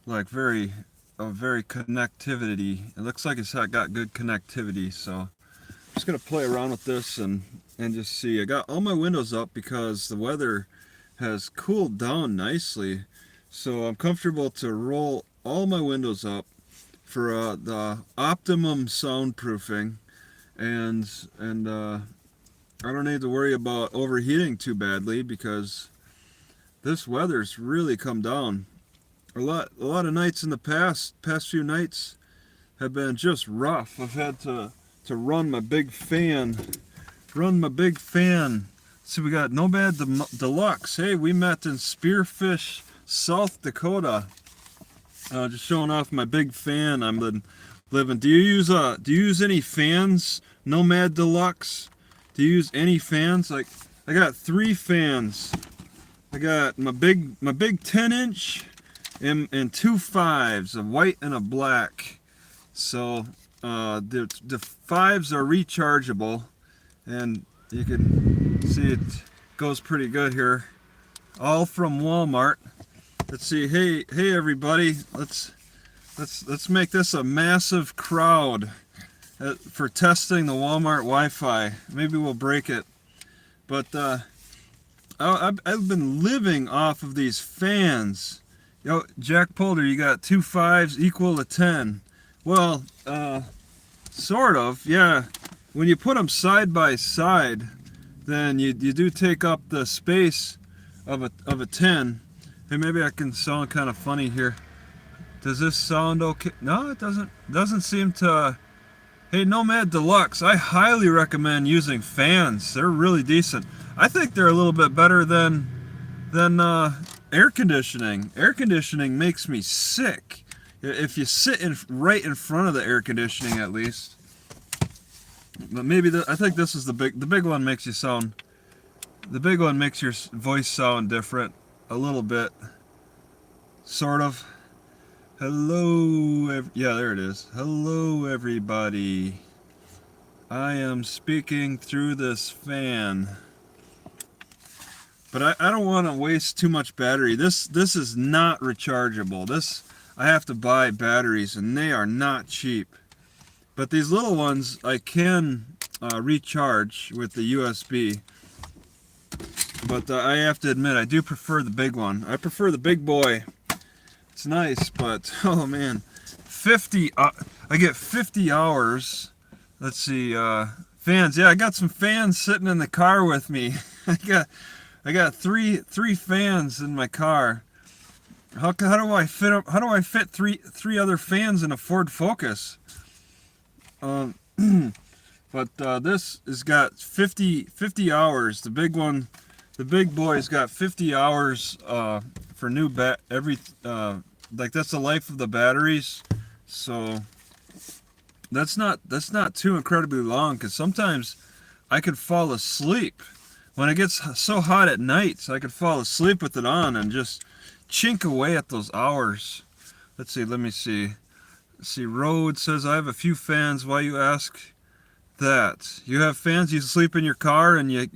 like very connectivity. It looks like it's got good connectivity. So I'm just gonna play around with this and just see. I got all my windows up because the weather has cooled down nicely, so I'm comfortable to roll all my windows up for the optimum soundproofing, and I don't need to worry about overheating too badly because this weather's really come down. A lot of nights in the past few nights have been just rough. I've had to run my big fan. See, we got Nomad Deluxe. Hey, we met in Spearfish, South Dakota. Just showing off my big fan I'm living. Do you use any fans, Nomad Deluxe? Do you use any fans? Like, I got 3 fans. I got my big 10-inch and 2 5s, a white and a black. So the 5s are rechargeable, and you can see it goes pretty good here. All from Walmart. Let's see. Hey everybody. Let's make this a massive crowd for testing the Walmart Wi-Fi. Maybe we'll break it, but I've been living off of these fans. Yo, Jack Polder, you got 2 5s equal to 10. Well, sort of, yeah. When you put them side by side, then you do take up the space of a 10. Hey, maybe I can sound kind of funny here. Does this sound okay? No, it doesn't. Doesn't seem to. Hey, Nomad Deluxe, I highly recommend using fans. They're really decent. I think they're a little bit better than air conditioning. Air conditioning makes me sick. If you sit right in front of the air conditioning, at least. But maybe I think this is the big one makes you sound. The big one makes your voice sound different a little bit, sort of. Hello, yeah, there it is. Hello, everybody. I am speaking through this fan. But I don't want to waste too much battery. This is not rechargeable. This, I have to buy batteries, and they are not cheap. But these little ones I can recharge with the USB. But I have to admit, I do prefer the big one. I prefer the big boy. It's nice, but oh man, 50. I get 50 hours. Let's see, fans. Yeah, I got some fans sitting in the car with me. I got three fans in my car. How do I fit up? How do I fit three other fans in a Ford Focus? But this has got 50 hours. The big one, the big boy's got 50 hours for new like that's the life of the batteries. So that's not too incredibly long, because sometimes I could fall asleep when it gets so hot at night. I could fall asleep with it on and just chink away at those hours. Let's see. Let me see. Road says, I have a few fans. Why you ask that? You have fans? You sleep in your car and you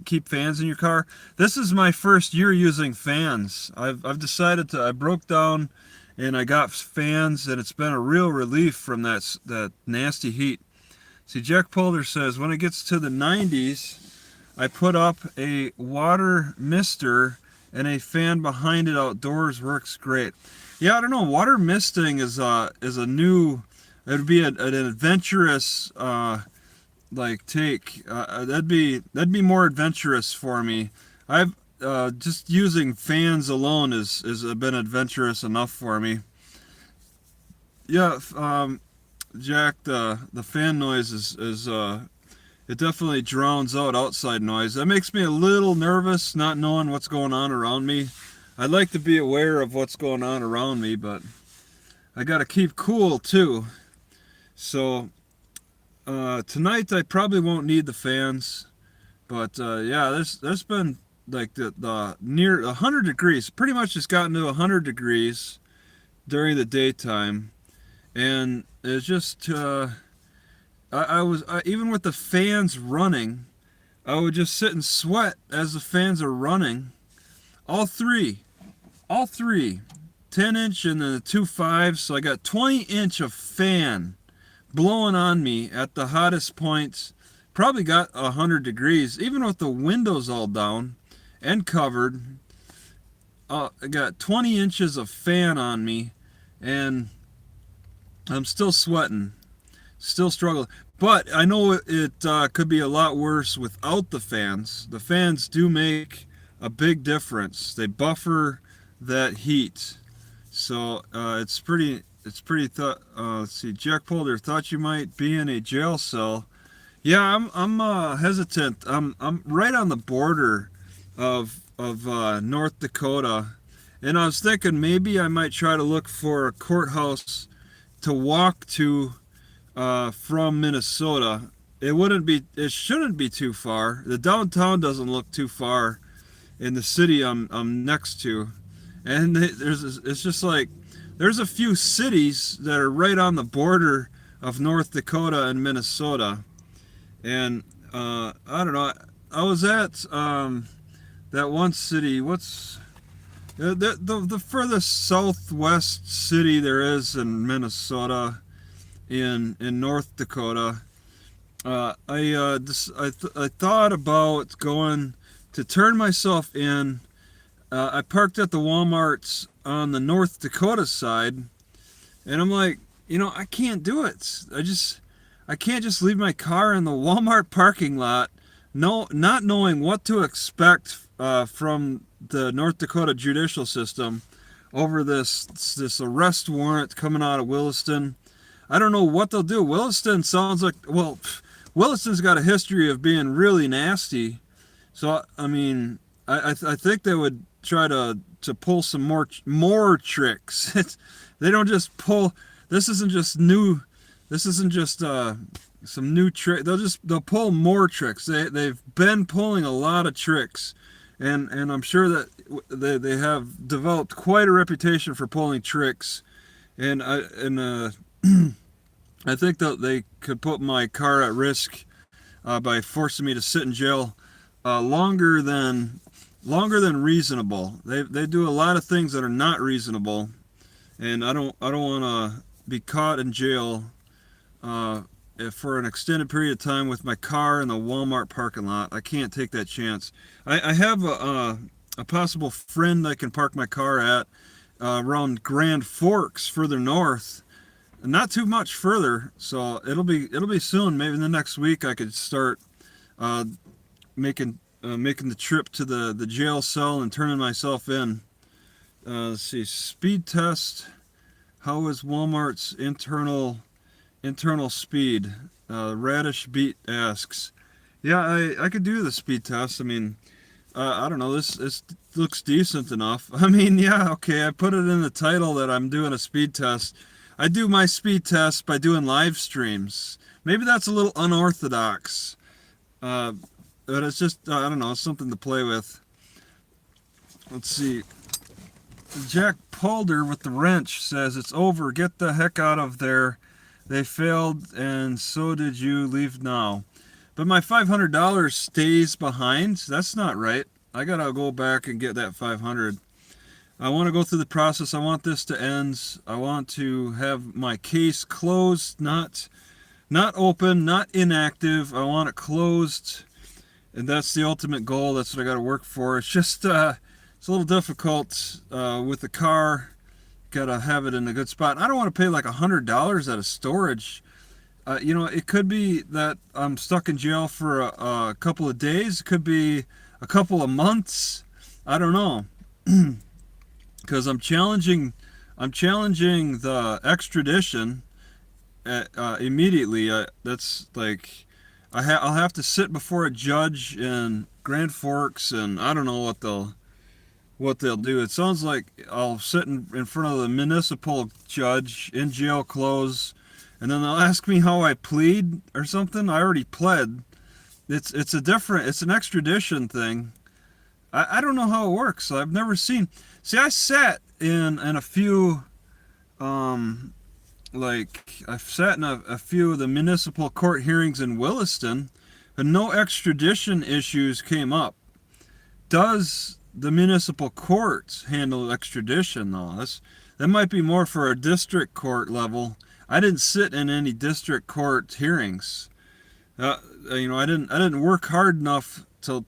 keep fans in your car? This is my first year using fans. I've decided I broke down and I got fans, and it's been a real relief from that nasty heat. See, Jack Polder says, when it gets to the 90s, I put up a water mister and a fan behind it outdoors. Works great. Yeah, I don't know. Water misting is a new. It would be an adventurous take. That'd be more adventurous for me. I've just using fans alone is been adventurous enough for me. Yeah, Jack, the fan noise is it definitely drowns out outside noise. That makes me a little nervous, not knowing what's going on around me. I'd like to be aware of what's going on around me, but I gotta keep cool too. So tonight I probably won't need the fans, but yeah, there's been like the near 100 degrees. Pretty much it's gotten to 100 degrees during the daytime, and it's just I was even with the fans running, I would just sit and sweat as the fans are running. All three. 10-inch and then a 2.5, so I got 20-inch of fan blowing on me at the hottest points. Probably got 100 degrees, even with the windows all down and covered. I got 20 inches of fan on me, and I'm still sweating, still struggling. But I know it could be a lot worse without the fans. The fans do make a big difference. They buffer that heat. So it's pretty. Let's see. Jack Polder thought you might be in a jail cell. Yeah, I'm hesitant. I'm right on the border of North Dakota, and I was thinking maybe I might try to look for a courthouse to walk to from Minnesota. It shouldn't be too far. The downtown doesn't look too far in the city I'm next to, and it's just like there's a few cities that are right on the border of North Dakota and Minnesota, and I don't know. I was at that one city. What's the furthest southwest city there is in Minnesota, in North Dakota. I thought about going to turn myself in. I parked at the Walmarts on the North Dakota side, and I'm like, I can't do it. I can't just leave my car in the Walmart parking lot, not knowing what to expect from the North Dakota judicial system over this arrest warrant coming out of Williston. I don't know what they'll do. Williston sounds like, well, Williston's got a history of being really nasty. So, I mean, I think they would try to pull some more tricks. They don't just pull. This isn't just new. This isn't just some new trick. They'll pull more tricks. They've been pulling a lot of tricks, and I'm sure that they have developed quite a reputation for pulling tricks, and I think that they could put my car at risk by forcing me to sit in jail longer than reasonable. They do a lot of things that are not reasonable, and I don't want to be caught in jail for an extended period of time with my car in the Walmart parking lot. I can't take that chance. I have a possible friend I can park my car at around Grand Forks, further north. Not too much further, so it'll be soon. Maybe in the next week I could start making the trip to the jail cell and turning myself in. Let's see, speed test. How is Walmart's internal speed? Radish Beat asks. Yeah, I could do the speed test. I mean, I don't know. This looks decent enough. I mean, yeah, okay. I put it in the title that I'm doing a speed test. I do my speed test by doing live streams. Maybe that's a little unorthodox, but it's just, I don't know, something to play with. Let's see. Jack Polder with the wrench says, it's over. Get the heck out of there. They failed, and so did you. Leave now. But my $500 stays behind. That's not right. I gotta go back and get that $500. I want to go through the process. I want this to end. I want to have my case closed, not open, not inactive. I want it closed, and that's the ultimate goal. That's what I got to work for. It's just it's a little difficult with the car. Got to have it in a good spot. I don't want to pay like $100 at a storage. It could be that I'm stuck in jail for a couple of days. It could be a couple of months. I don't know. Because I'm challenging the extradition immediately. That's like I'll have to sit before a judge in Grand Forks, and I don't know what they'll do. It sounds like I'll sit in front of the municipal judge in jail clothes, and then they'll ask me how I plead or something. I already pled. It's an extradition thing. I don't know how it works. I've never seen. See, I sat in a few, I've sat in a few of the municipal court hearings in Williston, and no extradition issues came up. Does the municipal courts handle extradition though? that might be more for a district court level. I didn't sit in any district court hearings. I didn't work hard enough to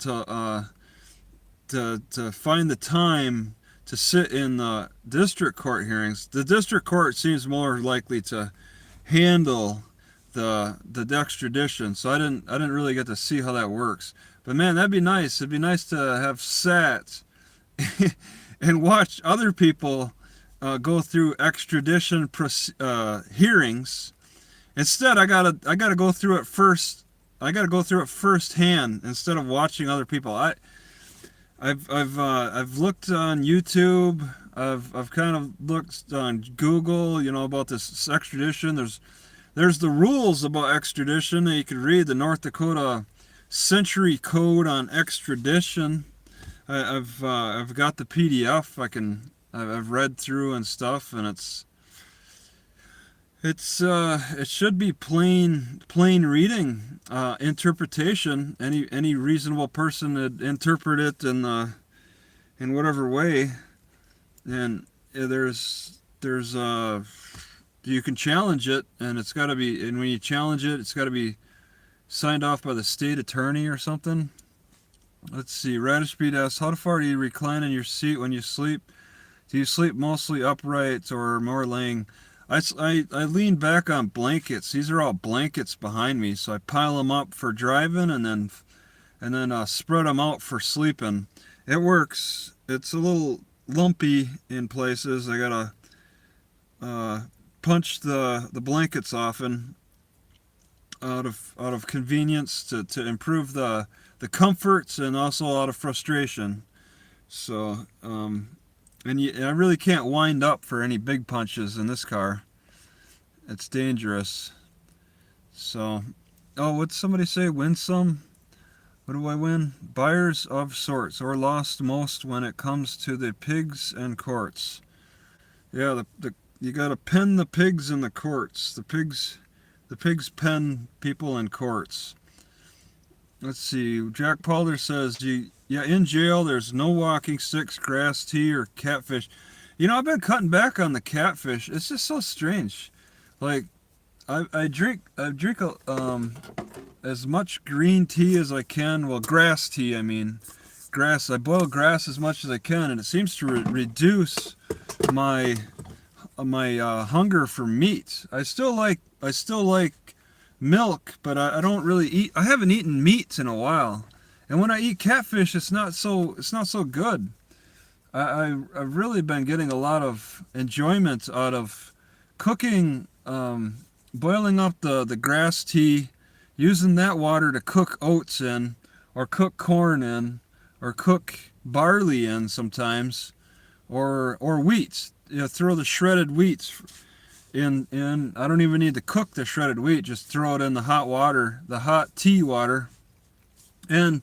find the time to sit in the district court hearings. The district court seems more likely to handle the extradition, so I didn't really get to see how that works. But man, that'd be nice. It'd be nice to have sat and watch other people go through extradition hearings. Instead, I gotta go through it first. I gotta go through it firsthand instead of watching other people. I've looked on YouTube. I've kind of looked on Google, about this extradition. There's the rules about extradition that you can read. The North Dakota Century Code on Extradition. I've got the PDF. I've read through and stuff, and it should be plain reading, interpretation. Any reasonable person would interpret it in whatever way. And there's you can challenge it, and it's got to be, and when you challenge it, it's got to be signed off by the state attorney or something. Let's see. Radish Beat asks, how far do you recline in your seat when you sleep? Do you sleep mostly upright or more laying? I lean back on blankets. These are all blankets behind me, so I pile them up for driving and then spread them out for sleeping. It works. It's a little lumpy in places. I gotta punch the blankets often out of convenience to improve the comforts, and also out of frustration. So I really can't wind up for any big punches in this car. It's dangerous. So, what'd somebody say? Win some? What do I win? Buyers of sorts, or lost most when it comes to the pigs and courts. Yeah, you gotta pen the pigs in the courts. The pigs pen people in courts. Let's see. Jack Palder says, in jail there's no walking sticks, grass, tea, or catfish. I've been cutting back on the catfish. It's just so strange. Like, I drink as much green tea as I can. Well, grass tea, I mean. Grass. I boil grass as much as I can, and it seems to reduce my hunger for meat. I still like milk, but I don't really eat. I haven't eaten meat in a while, and when I eat catfish, it's not so good. I've really been getting a lot of enjoyment out of cooking, boiling up the grass tea, using that water to cook oats in, or cook corn in, or cook barley in sometimes, or wheat. Throw the shredded wheat in. I don't even need to cook the shredded wheat. Just throw it in the hot water, the hot tea water. And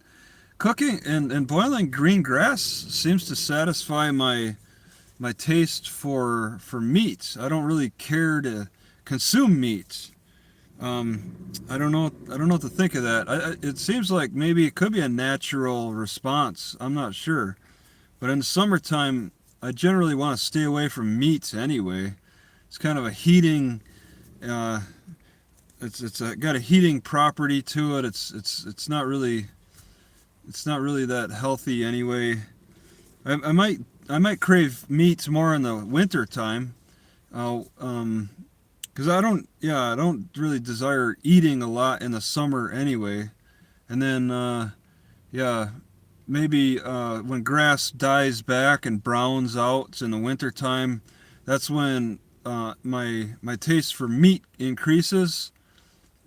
cooking and boiling green grass seems to satisfy my taste for meat. I don't really care to consume meat. I don't know what to think of that. It seems like maybe it could be a natural response. I'm not sure. But in the summertime, I generally want to stay away from meat anyway. It's kind of a heating. It's got a heating property to it. It's not really that healthy anyway. I might crave meat more in the winter time. Because I don't really desire eating a lot in the summer anyway. And then maybe when grass dies back and browns out in the winter time, that's when my taste for meat increases.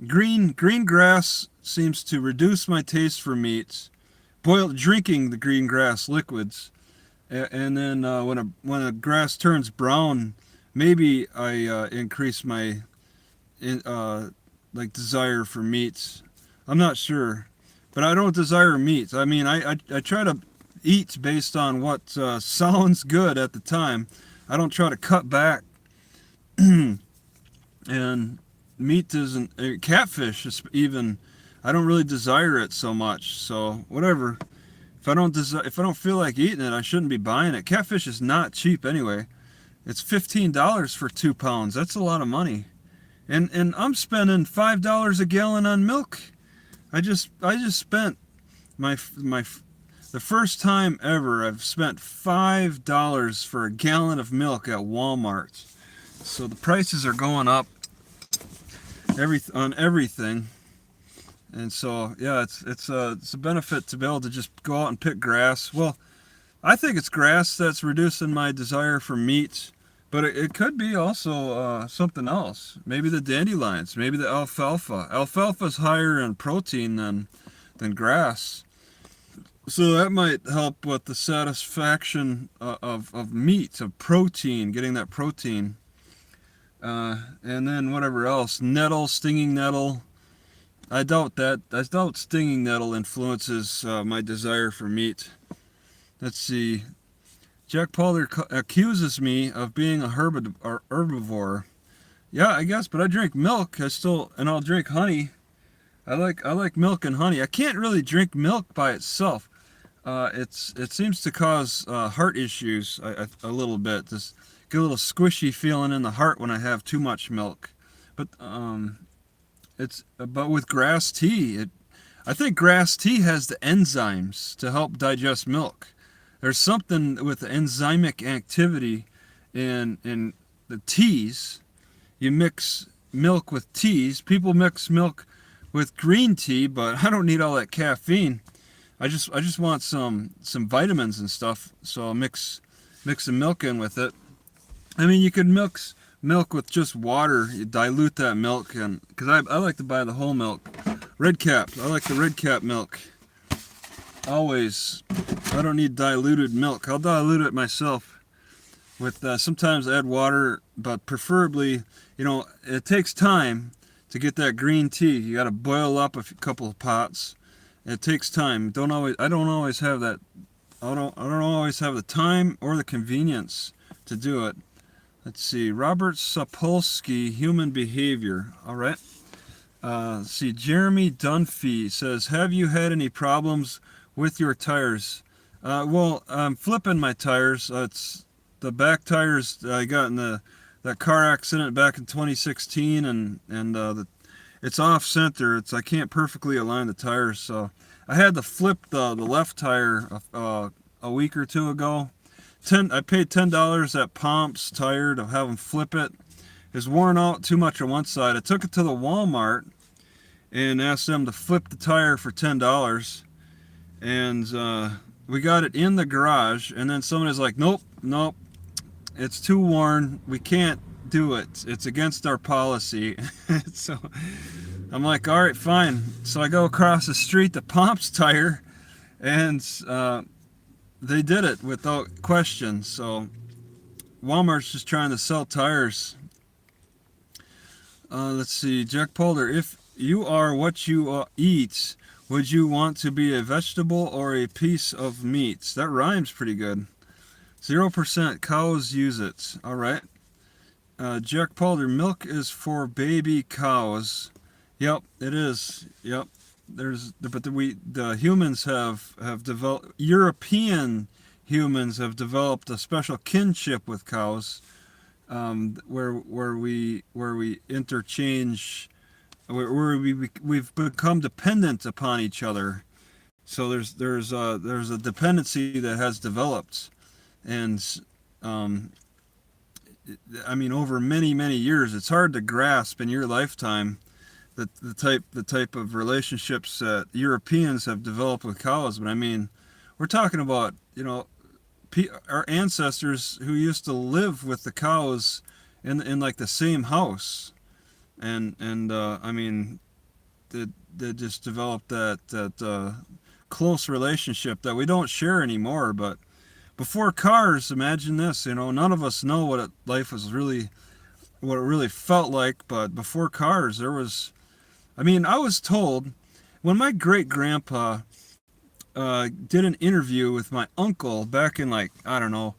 Green grass seems to reduce my taste for meat. Drinking the green grass liquids, and then when a grass turns brown, maybe I increase my desire for meats. I'm not sure, but I don't desire meat. I mean, I try to eat based on what sounds good at the time. I don't try to cut back. And meat isn't, catfish is even, I don't really desire it so much. So whatever. If I don't feel like eating it, I shouldn't be buying it. Catfish is not cheap anyway. It's $15 for 2 pounds. That's a lot of money. And I'm spending $5 a gallon on milk. I just spent the first time ever I've spent $5 for a gallon of milk at Walmart. So the prices are going up on everything. And so yeah, it's a benefit to be able to just go out and pick grass. Well, I think it's grass that's reducing my desire for meat, but it could be also something else. Maybe the dandelions, maybe the alfalfa. Alfalfa's higher in protein than grass, so that might help with the satisfaction of meat, of protein, getting that protein. And then whatever else, nettle, stinging nettle. I doubt that. I doubt stinging nettle influences my desire for meat. Let's see. Jack Palder accuses me of being a herbivore. Yeah, I guess, but I drink milk. And I'll drink honey. I like milk and honey. I can't really drink milk by itself. It seems to cause heart issues a little bit. Just get a little squishy feeling in the heart when I have too much milk. But but with grass tea, I think grass tea has the enzymes to help digest milk. There's something with the enzymic activity in the teas. You mix milk with teas. People mix milk with green tea, but I don't need all that caffeine. I just want some vitamins and stuff, so I'll mix some milk in with it. I mean, you could mix milk with just water. You dilute that milk, and because I like to buy the whole milk. Red Cap. I like the Red Cap milk. Always. I don't need diluted milk. I'll dilute it myself with sometimes add water, but preferably, it takes time to get that green tea. You got to boil up a couple of pots. It takes time. I don't always have that. I don't always have the time or the convenience to do it. Let's see. Robert Sapolsky, human behavior. All right. Let's see. Jeremy Dunphy says, have you had any problems with your tires? Well, I'm flipping my tires. It's the back tires I got in that car accident back in 2016, and it's off center. I can't perfectly align the tires, so I had to flip the left tire a week or two ago. I paid $10 at Pomp's Tire to have them flip it. It's worn out too much on one side. I took it to the Walmart and asked them to flip the tire for $10, and we got it in the garage, and then somebody's like, nope, it's too worn, we can't do it, it's against our policy. So I'm like, all right, fine. So I go across the street to Pomp's Tire, and they did it without question. So Walmart's just trying to sell tires. Let's see, Jack Polder, if you are what you eat, would you want to be a vegetable or a piece of meat? That rhymes pretty good. 0% cows use it. All right. Jack Polder, milk is for baby cows. Yep, it is. Yep. The humans have developed, European humans have developed a special kinship with cows, where we interchange, where we've become dependent upon each other. So there's a dependency that has developed, and I mean, over many years, it's hard to grasp in your lifetime the type of relationships that Europeans have developed with cows. But I mean, we're talking about our ancestors who used to live with the cows in like the same house, and I mean, they just developed that close relationship that we don't share anymore. But before cars, imagine this, none of us know what life was really, what it really felt like. But before cars, there was, I mean, I was told when my great grandpa did an interview with my uncle back in, like, I don't know,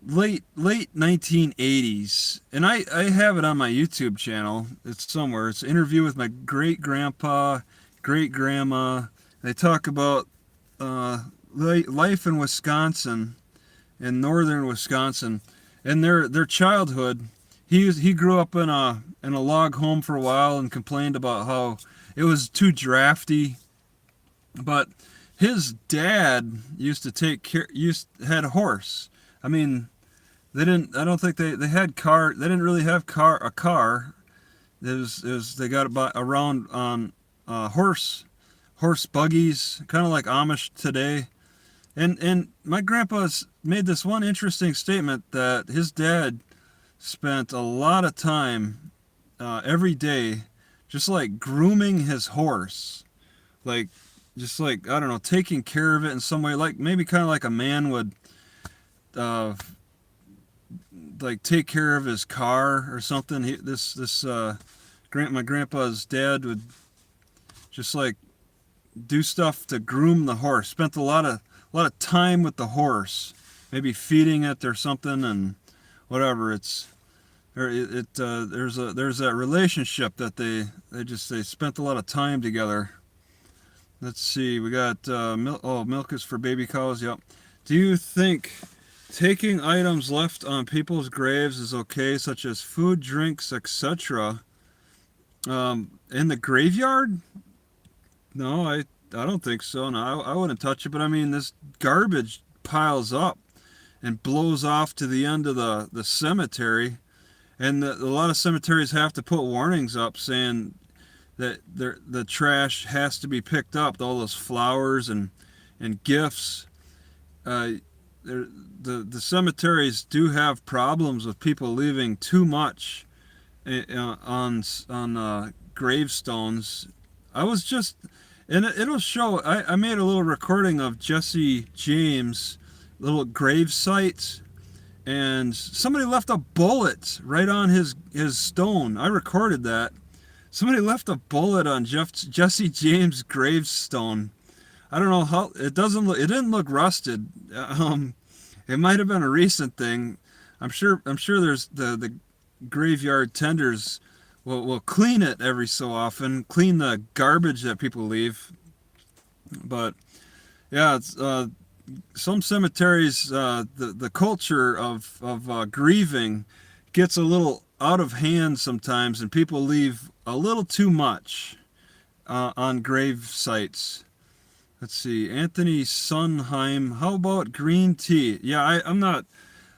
late 1980s, and I have it on my YouTube channel. It's somewhere. It's an interview with my great grandpa, great grandma. They talk about life in Wisconsin, in northern Wisconsin, in their childhood, he grew up in a log home for a while and complained about how it was too drafty. But his dad used to take care, had a horse. I mean, they didn't. I don't think they had car. They didn't really have a car. It was they got about around on horse buggies, kind of like Amish today. And my grandpa's made this one interesting statement that his dad spent a lot of time every day just like grooming his horse, like just like, I don't know, taking care of it in some way, like maybe kind of like a man would uh, like take care of his car or something. My grandpa's dad would just like do stuff to groom the horse. Spent a lot of time with the horse, maybe feeding it or something, and whatever. There's that relationship that they spent a lot of time together. Let's see, we got milk. Oh, milk is for baby cows. Yep. Do you think taking items left on people's graves is okay, such as food, drinks, etc., in the graveyard? No, I don't think so. No, I wouldn't touch it. But I mean, this garbage piles up and blows off to the end of the cemetery, and a lot of cemeteries have to put warnings up saying that the trash has to be picked up. All those flowers and gifts. The cemeteries do have problems with people leaving too much on gravestones. I was just, and it'll show. I made a little recording of Jesse James' little grave site, and somebody left a bullet right on his stone. I recorded that. Somebody left a bullet on Jesse James' gravestone. I don't know how it doesn't look. It didn't look rusted. It might have been a recent thing. I'm sure there's the graveyard tenders will clean it every so often, clean the garbage that people leave. But yeah, it's some cemeteries, the culture of grieving gets a little out of hand sometimes, and people leave a little too much on grave sites. Let's see, Anthony Sunheim. How about green tea? Yeah,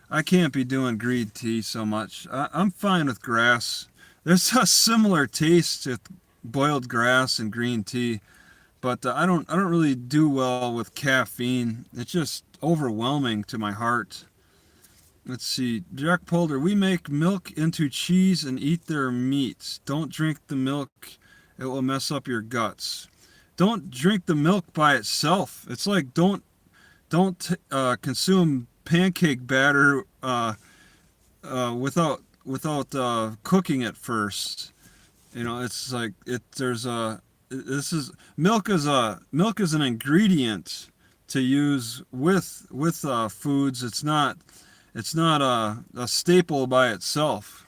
I can't be doing green tea so much. I'm fine with grass. There's a similar taste to boiled grass and green tea, but I don't really do well with caffeine. It's just overwhelming to my heart. Let's see, Jack Polder. We make milk into cheese and eat their meat. Don't drink the milk; it will mess up your guts. Don't drink the milk by itself. It's like don't consume pancake batter without cooking it first. You know, it's like milk is an ingredient to use with foods. It's not a staple by itself.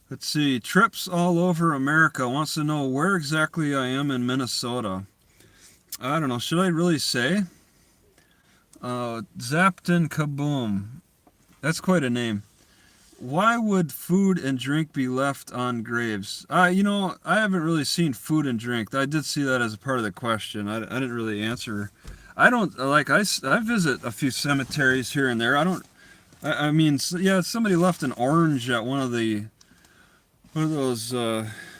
Let's see, Trips All Over America wants to know where exactly I am in Minnesota. I don't know, should I really say? Zapton Kaboom. That's quite a name. Why would food and drink be left on graves? I haven't really seen food and drink. I did see that as a part of the question. I didn't really answer. I don't, like, I visit a few cemeteries here and there. I mean, yeah, somebody left an orange at one of those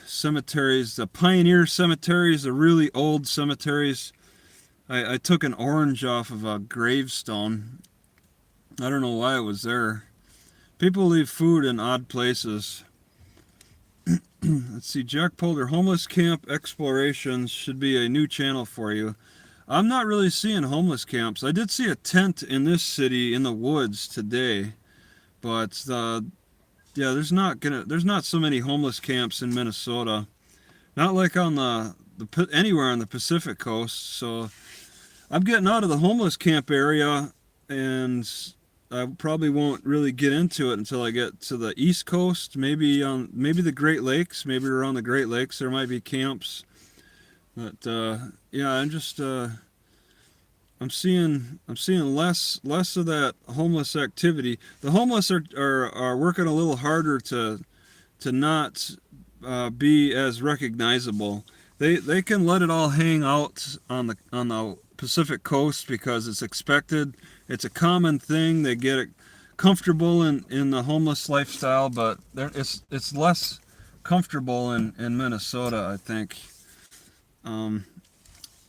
cemeteries, the pioneer cemeteries, the really old cemeteries. I took an orange off of a gravestone. I don't know why it was there. People leave food in odd places. Let's see, Jack Polder, homeless camp explorations should be a new channel for you. I'm not really seeing homeless camps. I did see a tent in this city in the woods today, but yeah, there's not so many homeless camps in Minnesota. Not like on the anywhere on the Pacific coast. So I'm getting out of the homeless camp area, and I probably won't really get into it until I get to the East Coast, maybe the Great Lakes, maybe around the Great Lakes there might be camps. But yeah, I'm just I'm seeing less of that homeless activity. The homeless are working a little harder to not be as recognizable. They can let it all hang out on the Pacific coast because it's expected. It's a common thing. They get it comfortable in the homeless lifestyle, but it's less comfortable in Minnesota, I think. Um,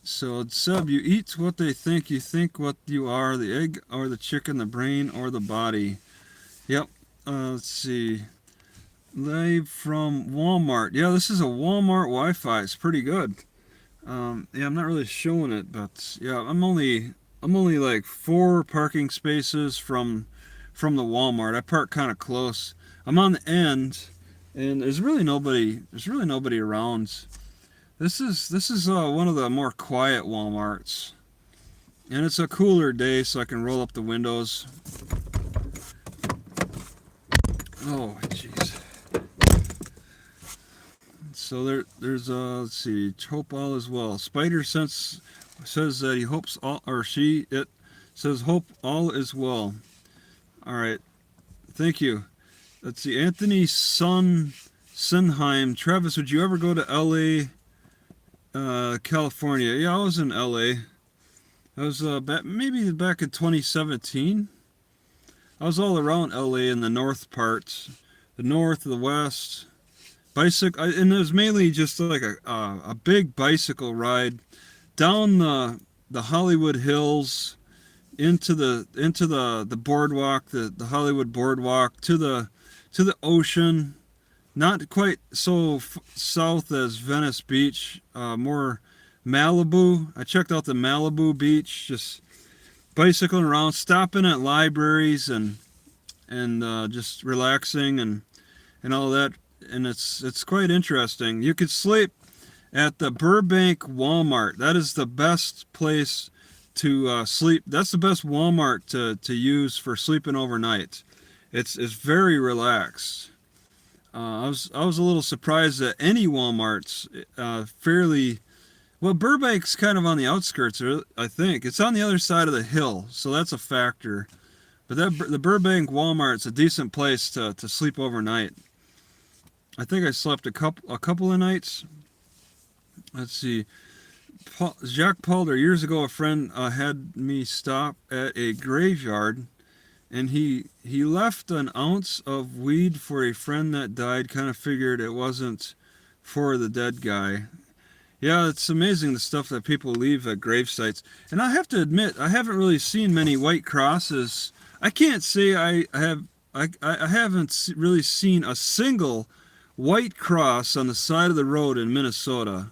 so Seb, you eat what they think. You think what you are: the egg or the chicken, the brain or the body. Yep. Let's see. Live from Walmart. Yeah, this is a Walmart Wi-Fi. It's pretty good. Yeah, I'm not really showing it, but yeah, I'm only like 4 parking spaces from the Walmart. I park kind of close. I'm on the end, and there's really nobody. There's really nobody around. This is one of the more quiet Walmarts, and it's a cooler day, so I can roll up the windows. Oh, jeez. So there's let's see, hope all is well. Spider Sense says that he hopes all, or she, it says hope all is well. All right, thank you. Let's see, Anthony Senheim. Travis, would you ever go to L.A., California? Yeah, I was in L.A. I was maybe back in 2017. I was all around L.A. in the north parts, the north, the west. Bicycle, and it was mainly just like a big bicycle ride down the Hollywood Hills into the boardwalk, the Hollywood boardwalk to the ocean. Not quite so south as Venice Beach, more Malibu. I checked out the Malibu beach, just bicycling around, stopping at libraries and just relaxing and all that. And it's quite interesting. You could sleep at the Burbank Walmart. That is the best place to sleep. That's the best Walmart to use for sleeping overnight. It's very relaxed. I was a little surprised that any Walmart's fairly well. Burbank's kind of on the outskirts. I think it's on the other side of the hill, so that's a factor. But the Burbank Walmart's a decent place to sleep overnight. I think I slept a couple of nights. Let's see. Jacques Palder, years ago, a friend had me stop at a graveyard, and he left an ounce of weed for a friend that died. Kind of figured it wasn't for the dead guy. Yeah, it's amazing the stuff that people leave at grave sites. And I have to admit, I haven't really seen many white crosses. I can't say I haven't really seen a single white cross on the side of the road in Minnesota.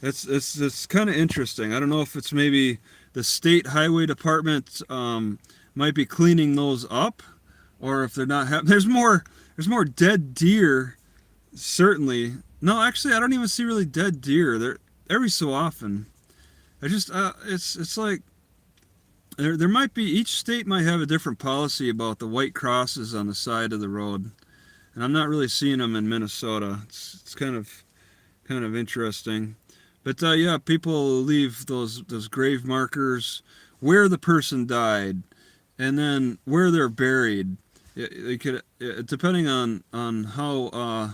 It's kind of interesting. I don't know if it's maybe the state highway department might be cleaning those up, or if they're not. There's more dead deer, certainly. No, actually, I don't even see really dead deer. They're every so often. I just it's like there might be, each state might have a different policy about the white crosses on the side of the road. And I'm not really seeing them in Minnesota. It's kind of interesting. But yeah, people leave those grave markers where the person died, and then where they're buried. They could, depending on how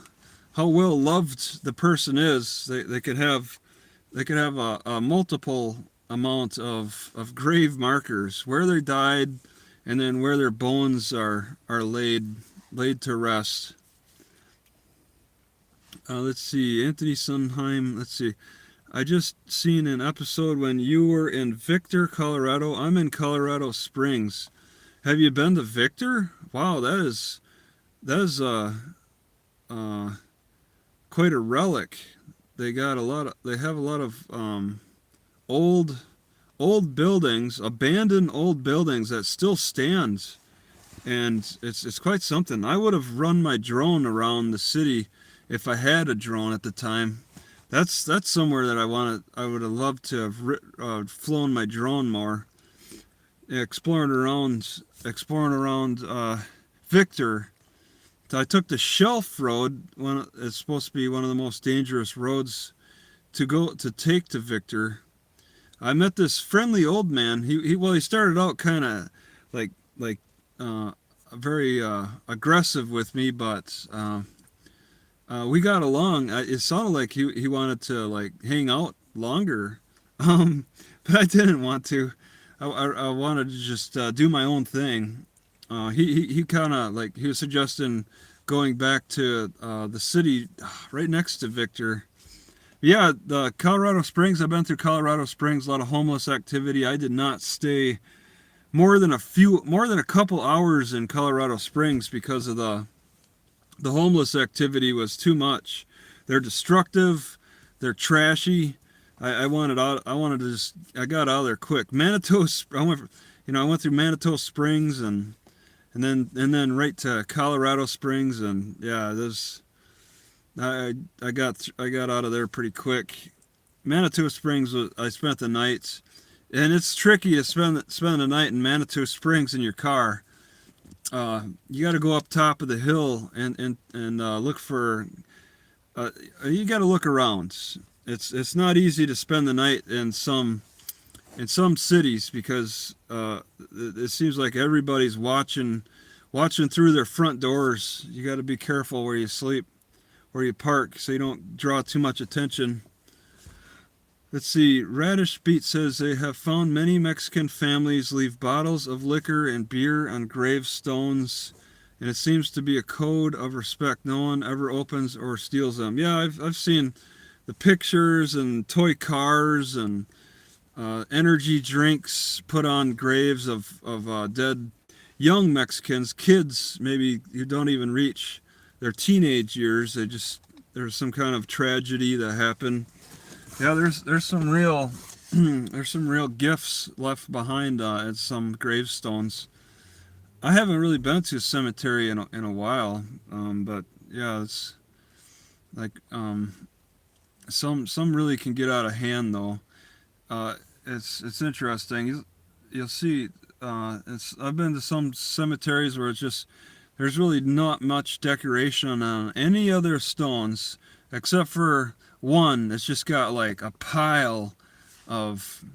well loved the person is, they could have a multiple amount of grave markers where they died, and then where their bones are laid to rest. Let's see, Anthony Sunheim. Let's see. I just seen an episode when you were in Victor, Colorado. I'm in Colorado Springs. Have you been to Victor? Wow, that is quite a relic. They have a lot of old buildings, abandoned old buildings that still stand. And it's quite something. I would have run my drone around the city if I had a drone at the time. That's somewhere that I would have loved to have flown my drone more. Exploring around Victor. I took the Shelf Road. It's supposed to be one of the most dangerous roads to take to Victor. I met this friendly old man. He started out kind of like like very aggressive with me, but we got along. It sounded like he wanted to like hang out longer, um, but I didn't want to. I wanted to just do my own thing. He kind of like he was suggesting going back to the city right next to Victor. Yeah, the Colorado Springs. I've been through Colorado Springs. A lot of homeless activity. I did not stay more than a couple hours in Colorado Springs because of the homeless activity was too much. They're destructive. They're trashy. I wanted out. I wanted to just. I got out of there quick. Manitou. I went through Manitou Springs and then right to Colorado Springs, and yeah, this. I got out of there pretty quick. Manitou Springs. I spent the night, and it's tricky to spend the night in Manitou Springs in your car. You got to go up top of the hill and look for. You got to look around. It's not easy to spend the night in some cities because it seems like everybody's watching through their front doors. You got to be careful where you sleep, where you park, so you don't draw too much attention. Let's see. Radish Beat says they have found many Mexican families leave bottles of liquor and beer on gravestones, and it seems to be a code of respect. No one ever opens or steals them. Yeah, I've seen the pictures and toy cars and energy drinks put on graves of dead young Mexicans, kids maybe who don't even reach their teenage years. There's some kind of tragedy that happened. Yeah, there's some real there's some real gifts left behind at some gravestones. I haven't really been to a cemetery in a while, but yeah, it's like some really can get out of hand though. It's interesting. You'll see. I've been to some cemeteries where it's just there's really not much decoration on any other stones except for one. It's just got like a pile of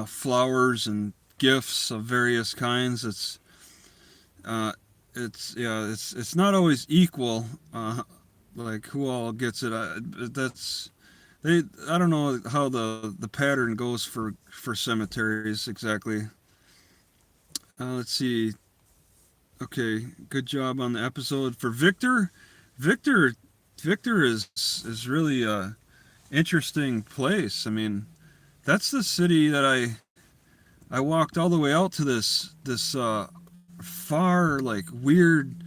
flowers and gifts of various kinds. It's not always equal. Like who all gets it. I don't know how the pattern goes for cemeteries exactly. Let's see. Okay, good job on the episode for Victor. Victor is really a interesting place. I mean, that's the city that I walked all the way out to this far like weird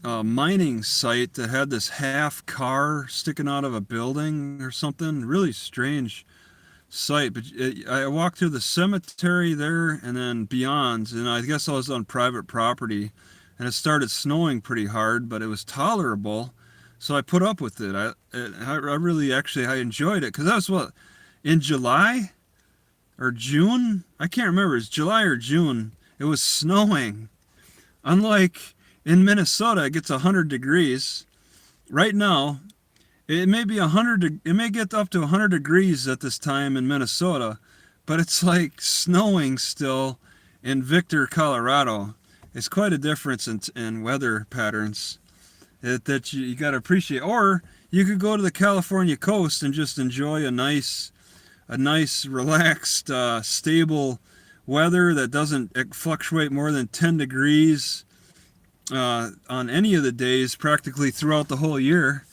mining site that had this half car sticking out of a building or something. Really strange site. But I walked through the cemetery there and then beyond, and I guess I was on private property, and it started snowing pretty hard, but it was tolerable, so I put up with it. I really actually I enjoyed it because that was what in July or June. I can't remember. It's July or June. It was snowing. Unlike in Minnesota, it gets 100 degrees. Right now, it may be 100. It may get up to 100 degrees at this time in Minnesota, but it's like snowing still in Victor, Colorado. It's quite a difference in weather patterns that you got to appreciate. Or you could go to the California coast and just enjoy a nice, relaxed, stable weather that doesn't fluctuate more than 10 degrees on any of the days practically throughout the whole year.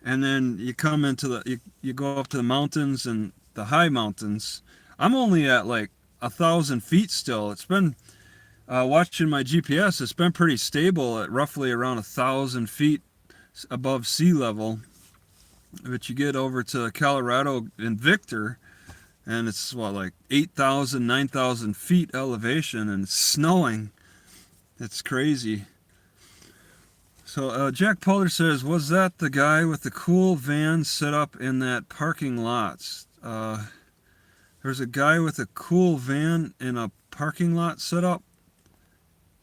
And then you come into you go up to the mountains and the high mountains. I'm only at like 1,000 feet still. It's been watching my GPS. It's been pretty stable at roughly around 1,000 feet above sea level. But you get over to Colorado in Victor, and it's like 8,000, 9,000 feet elevation, and it's snowing. It's crazy. So Jack Pollard says, was that the guy with the cool van set up in that parking lot? There's a guy with a cool van in a parking lot set up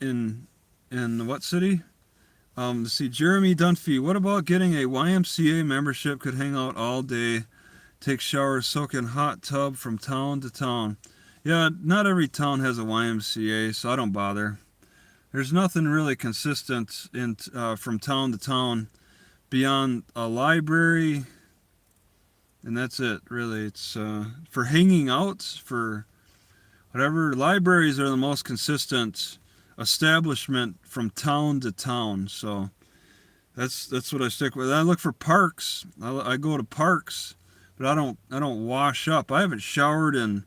in what city? Let's see, Jeremy Dunphy. What about getting a YMCA membership? Could hang out all day Take showers, soak in hot tub from town to town. Yeah, not every town has a YMCA, so I don't bother. There's nothing really consistent in from town to town beyond a library, and that's it. Really, it's for hanging out, for whatever. Libraries are the most consistent establishment from town to town. So that's what I stick with. I look for parks. I go to parks, but I don't wash up. I haven't showered in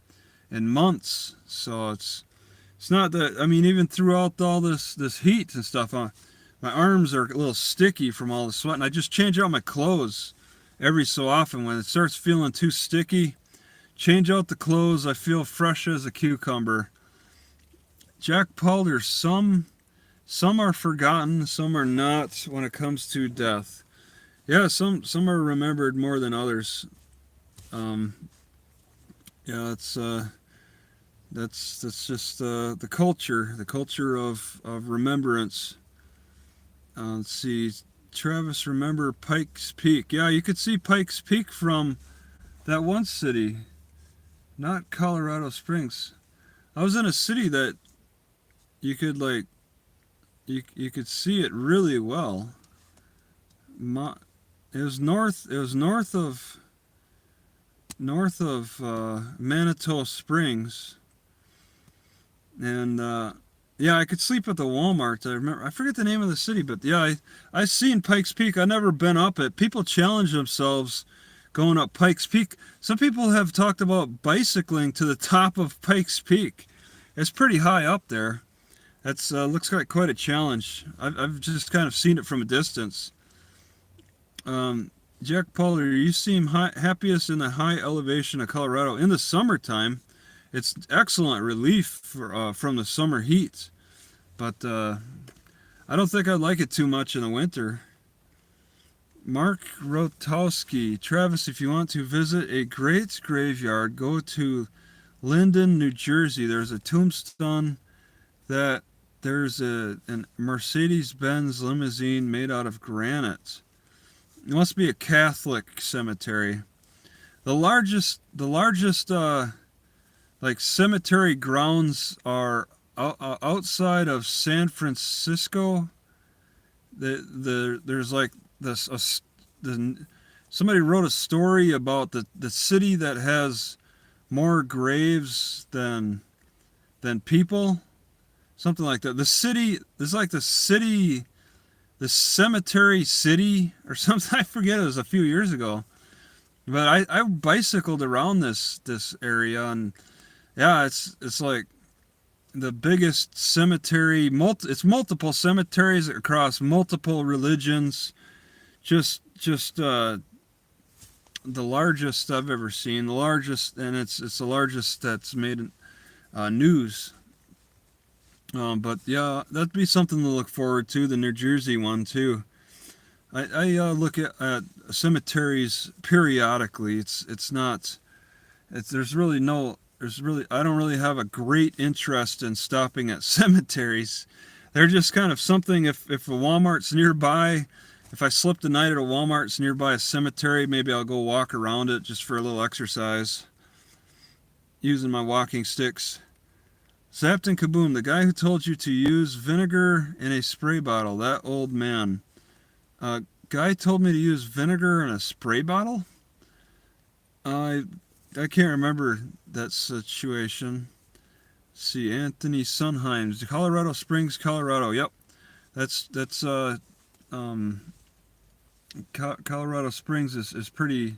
months, so it's not that. I mean, even throughout all this heat and stuff, my arms are a little sticky from all the sweat, and I just change out my clothes every so often. When it starts feeling too sticky, change out the clothes. I feel fresh as a cucumber. Jack Paul, there's some are forgotten, some are not when it comes to death. Yeah, some are remembered more than others. Yeah, that's just the culture of remembrance. Let's see, Travis, remember Pikes Peak? Yeah, you could see Pikes Peak from that one city, not Colorado Springs. I was in a city that you could you could see it really well. It was north of Manitou Springs, and yeah, I could sleep at the Walmart. I forget the name of the city, but yeah, I seen Pikes Peak. I never been up it. People challenge themselves going up Pikes Peak. Some people have talked about bicycling to the top of Pikes Peak. It's pretty high up there. That's looks like quite a challenge. I've just kind of seen it from a distance. Jack Pollard, you seem happiest in the high elevation of Colorado in the summertime. It's excellent relief from the summer heat, but I don't think I'd like it too much in the winter. Mark Rotowski, Travis, if you want to visit a great graveyard, go to Linden, New Jersey. There's a tombstone that there's a Mercedes-Benz limousine made out of granite. It must be a Catholic cemetery. The largest like cemetery grounds are outside of San Francisco. There's like this somebody wrote a story about the city that has more graves than people, something like that. The city is like the cemetery city or something. I forget. It was a few years ago, but I bicycled around this area, and yeah, it's like the biggest cemetery. It's multiple cemeteries across multiple religions. Just the largest I've ever seen. The largest, and it's the largest that's made news. But yeah, that'd be something to look forward to. The New Jersey one too. I look at cemeteries periodically. I don't really have a great interest in stopping at cemeteries. They're just kind of something. If a Walmart's nearby, if I slip the night at a Walmart's nearby a cemetery, maybe I'll go walk around it just for a little exercise, using my walking sticks. Zapped and Kaboom, the guy who told you to use vinegar in a spray bottle, that old man. Guy told me to use vinegar in a spray bottle? I can't remember that situation. Let's see, Anthony Sunheims, Colorado Springs, Colorado. Yep, that's Colorado Springs is pretty.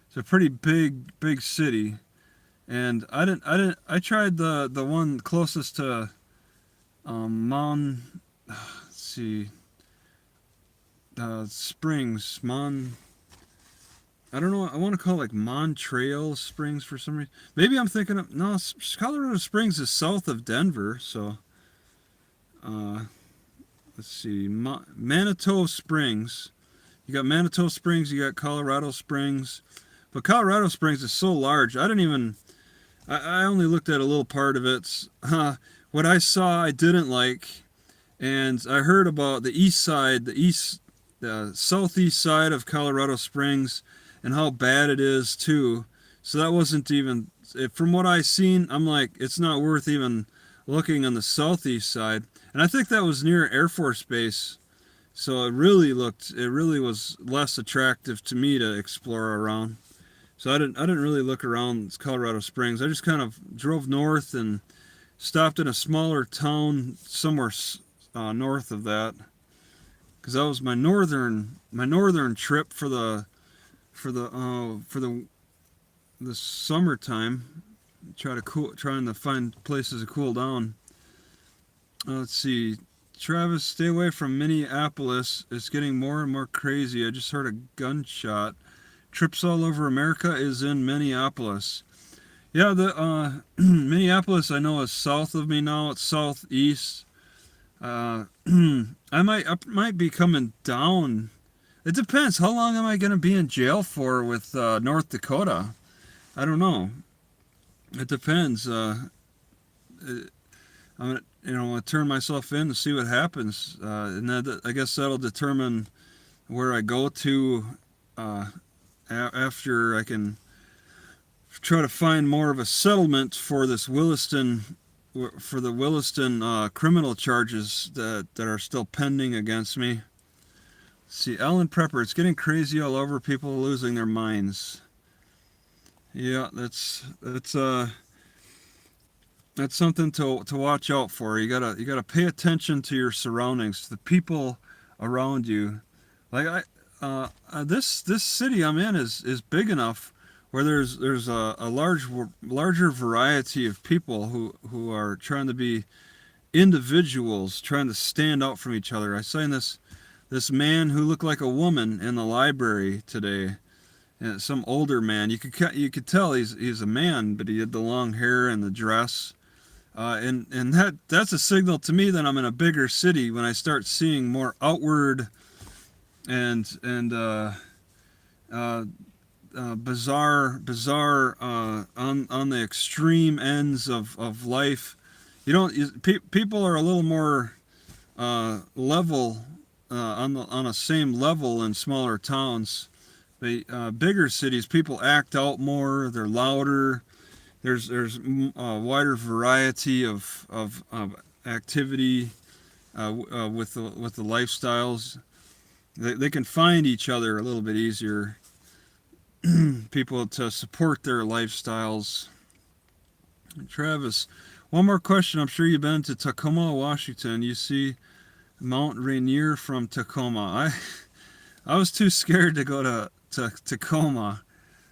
It's a pretty big city. And I tried the one closest to let's see, Springs, I don't know, I want to call it like Montreal Springs for some reason. Maybe I'm thinking of, no, Colorado Springs is south of Denver, so let's see, Manitou Springs. You got Manitou Springs, you got Colorado Springs, but Colorado Springs is so large, I only looked at a little part of it. What I saw I didn't like, and I heard about the southeast side of Colorado Springs. and how bad it is too. So that wasn't even, from what I seen, I'm like, it's not worth even looking on the southeast side. And I think that was near Air Force Base. So it really was less attractive to me to explore around. So I didn't really look around Colorado Springs. I just kind of drove north and stopped in a smaller town somewhere north of that, because that was my northern trip for the summertime. Trying to find places to cool down. Let's see. Travis, stay away from Minneapolis. It's getting more and more crazy. I just heard a gunshot. Trips All Over America is in Minneapolis. Yeah, the Minneapolis I know is south of me now. It's southeast. I might be coming down. It depends. How long am I going to be in jail for with North Dakota? I don't know. It depends. I'm gonna turn myself in to see what happens, and that, I guess that'll determine where I go to after I can try to find more of a settlement for this Williston, for the Williston criminal charges that are still pending against me. Let's see, Alan Prepper, it's getting crazy all over. People losing their minds. Yeah, that's something to watch out for. You gotta pay attention to your surroundings, to the people around you. Like this city I'm in is big enough where there's a larger variety of people who are trying to be individuals, trying to stand out from each other. I saw this man who looked like a woman in the library today. And some older man. You could tell he's a man, but he had the long hair and the dress. And that's a signal to me that I'm in a bigger city when I start seeing more outward and bizarre on the extreme ends of life. People are a little more level on a same level in smaller towns. Bigger cities, people act out more. They're louder. There's a wider variety of activity with the lifestyles. They can find each other a little bit easier. People to support their lifestyles. Travis, one more question. I'm sure you've been to Tacoma, Washington. You see Mount Rainier from Tacoma. I was too scared to go to Tacoma.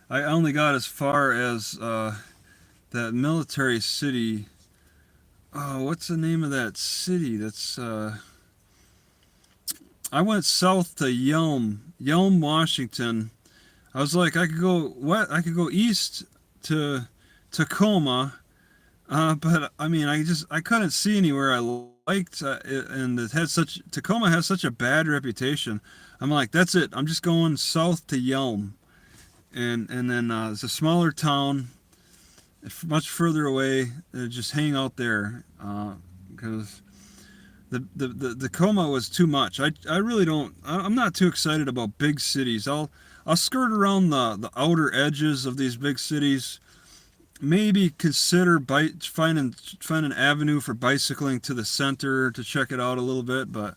I only got as far as that military city. Oh, what's the name of that city? That's I went south to Yelm, Washington. I was like, I could go east to Tacoma, but I mean, I couldn't see anywhere I liked, and Tacoma has such a bad reputation. I'm like, that's it. I'm just going south to Yelm, and then it's a smaller town, much further away. Just hang out there, because the Tacoma was too much. I really don't. I'm not too excited about big cities. I'll skirt around the outer edges of these big cities. Maybe consider find an avenue for bicycling to the center to check it out a little bit, but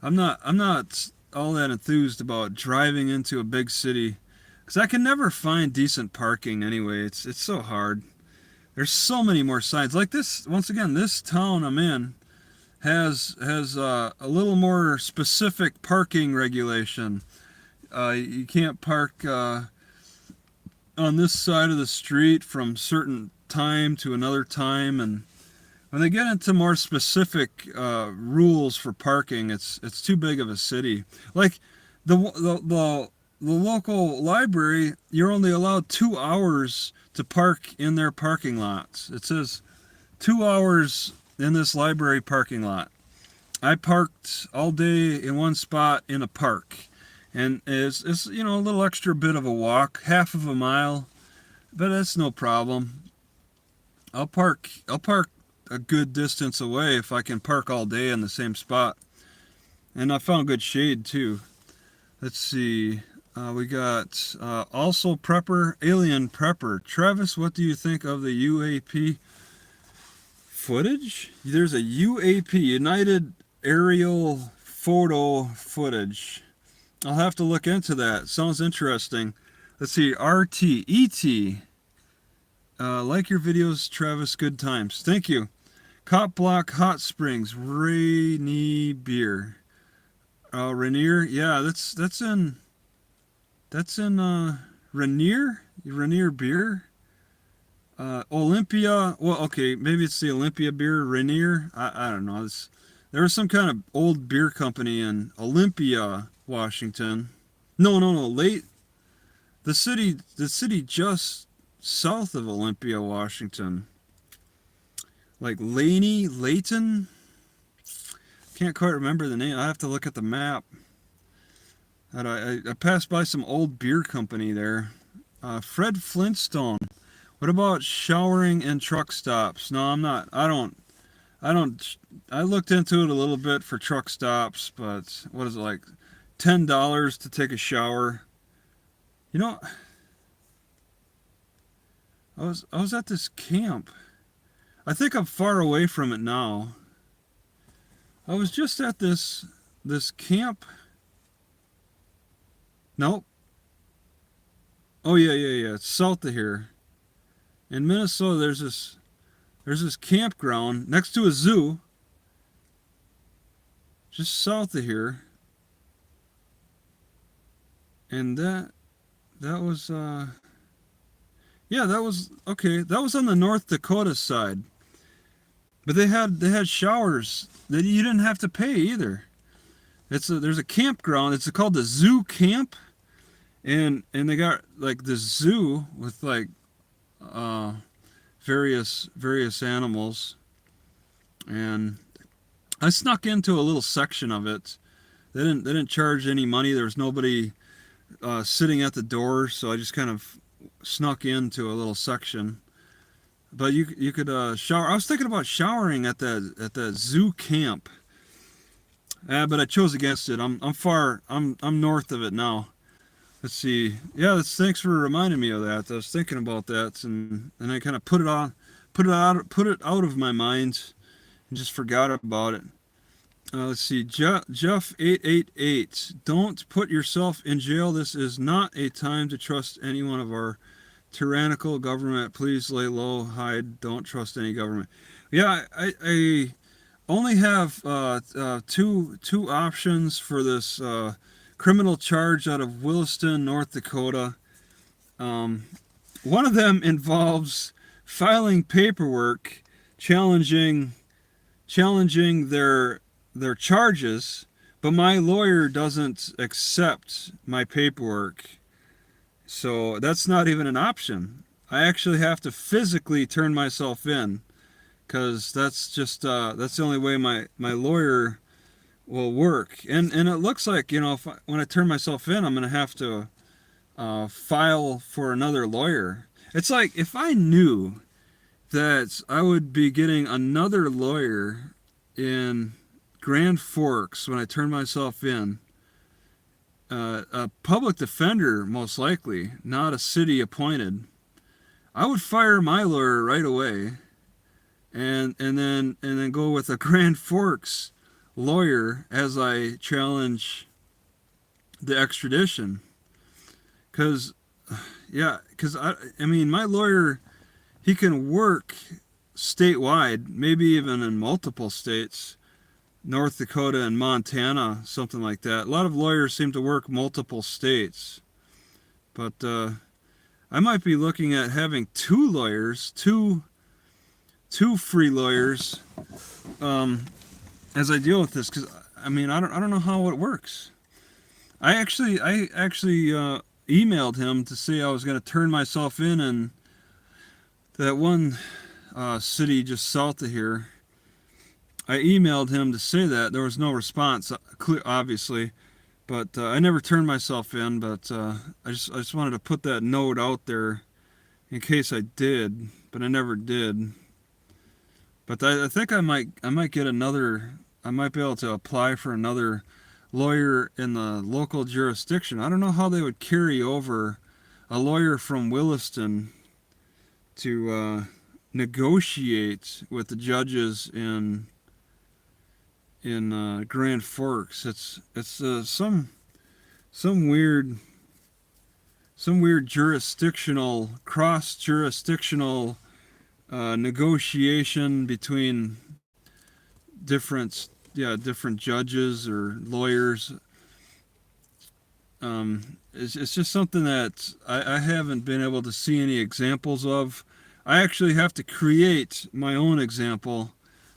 I'm not all that enthused about driving into a big city, because I can never find decent parking anyway. It's so hard. There's so many more signs. Like this, once again, this town I'm in has a little more specific parking regulation. You can't park on this side of the street from certain time to another time, and when they get into more specific rules for parking, it's too big of a city. Like the local library, you're only allowed 2 hours to park in their parking lots. It says 2 hours in this library parking lot. I parked all day in one spot in a park, and it's a little extra bit of a walk, half of a mile, but that's no problem. I'll park a good distance away if I can park all day in the same spot. And I found good shade too. Let's see. We got also Prepper, Alien Prepper. Travis, what do you think of the UAP footage? There's a UAP, United Aerial Photo footage. I'll have to look into that. Sounds interesting. Let's see, RTET. Like your videos, Travis. Good times. Thank you. Cop Block Hot Springs, Rainy Beer. Rainier. Yeah, that's in Rainier Beer. Olympia. Well, okay, maybe it's the Olympia Beer. Rainier. I don't know. There was some kind of old beer company in Olympia, Washington. No. The city just south of Olympia, Washington. Like Layton? Can't quite remember the name. I have to look at the map. I passed by some old beer company there. Fred Flintstone. What about showering in truck stops? No, I'm not. I looked into it a little bit for truck stops, but what is it, like $10 to take a shower? You know, I was at this camp. I think I'm far away from it now. I was just at this camp. Nope. Oh yeah. It's south of here. In Minnesota, there's this campground next to a zoo. Just south of here. And that was that was okay. That was on the North Dakota side. But they had showers that you didn't have to pay either. There's a campground. It's called the Zoo Camp, and they got like this zoo with like various animals, and I snuck into a little section of it. They didn't charge any money. There was nobody sitting at the door, so I just kind of snuck into a little section. But you could shower. I was thinking about showering at that zoo camp. But I chose against it. I'm north of it now. Let's see. Yeah, thanks for reminding me of that. I was thinking about that, and I kind of put it out of my mind and just forgot about it. Let's see. Jeff 888. Don't put yourself in jail. This is not a time to trust any one of our tyrannical government. Please lay low, hide. Don't trust any government. Yeah, I only have two options for this criminal charge out of Williston, North Dakota. One of them involves filing paperwork challenging their charges, but my lawyer doesn't accept my paperwork. So that's not even an option. I actually have to physically turn myself in, because that's the only way my lawyer will work. And it looks like, when I turn myself in, I'm going to have to file for another lawyer. It's like if I knew that I would be getting another lawyer in Grand Forks when I turn myself in, a public defender most likely, not a city appointed, I would fire my lawyer right away, and then go with a Grand Forks lawyer as I challenge the extradition. Because I mean, my lawyer, he can work statewide, maybe even in multiple states. North Dakota and Montana, something like that. A lot of lawyers seem to work multiple states. But I might be looking at having two lawyers, two free lawyers, as I deal with this, because I mean, I don't know how it works. I actually emailed him to say I was going to turn myself in that one city just south of here. I emailed him to say that. There was no response, obviously, but I never turned myself in. But I just wanted to put that note out there in case I did, but I never did. But I think I might get another. I might be able to apply for another lawyer in the local jurisdiction. I don't know how they would carry over a lawyer from Williston to negotiate with the judges in Grand Forks. It's some weird jurisdictional, cross jurisdictional negotiation between different judges or lawyers. It's just something that I haven't been able to see any examples of. I actually have to create my own example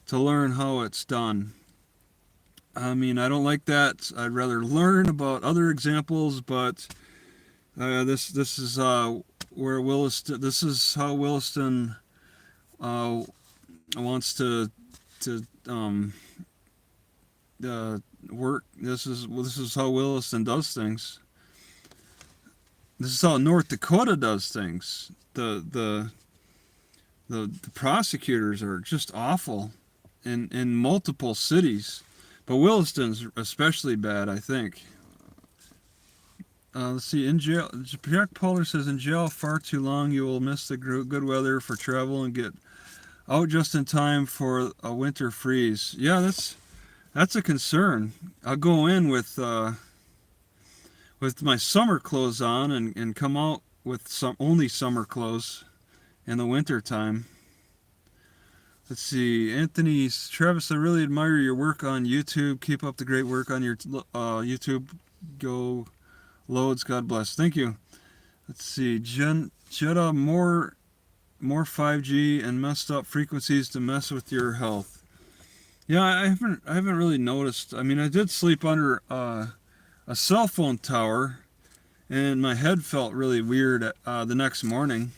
to learn how it's done. I mean, I don't like that. I'd rather learn about other examples, but this is where Williston. This is how Williston wants to work. This is how Williston does things. This is how North Dakota does things. The prosecutors are just awful in multiple cities, but Williston's especially bad, I think. Let's see. In jail, Jack Pollard says, in jail far too long, you will miss the good weather for travel and get out just in time for a winter freeze. Yeah, that's a concern. I'll go in with my summer clothes on and come out with only summer clothes in the winter time. Let's see. Anthony, Travis, I really admire your work on YouTube. Keep up the great work on your YouTube. Go loads. God bless. Thank you. Let's see. Jetta, more 5G and messed up frequencies to mess with your health. Yeah, I haven't really noticed. I mean, I did sleep under a cell phone tower, and my head felt really weird the next morning.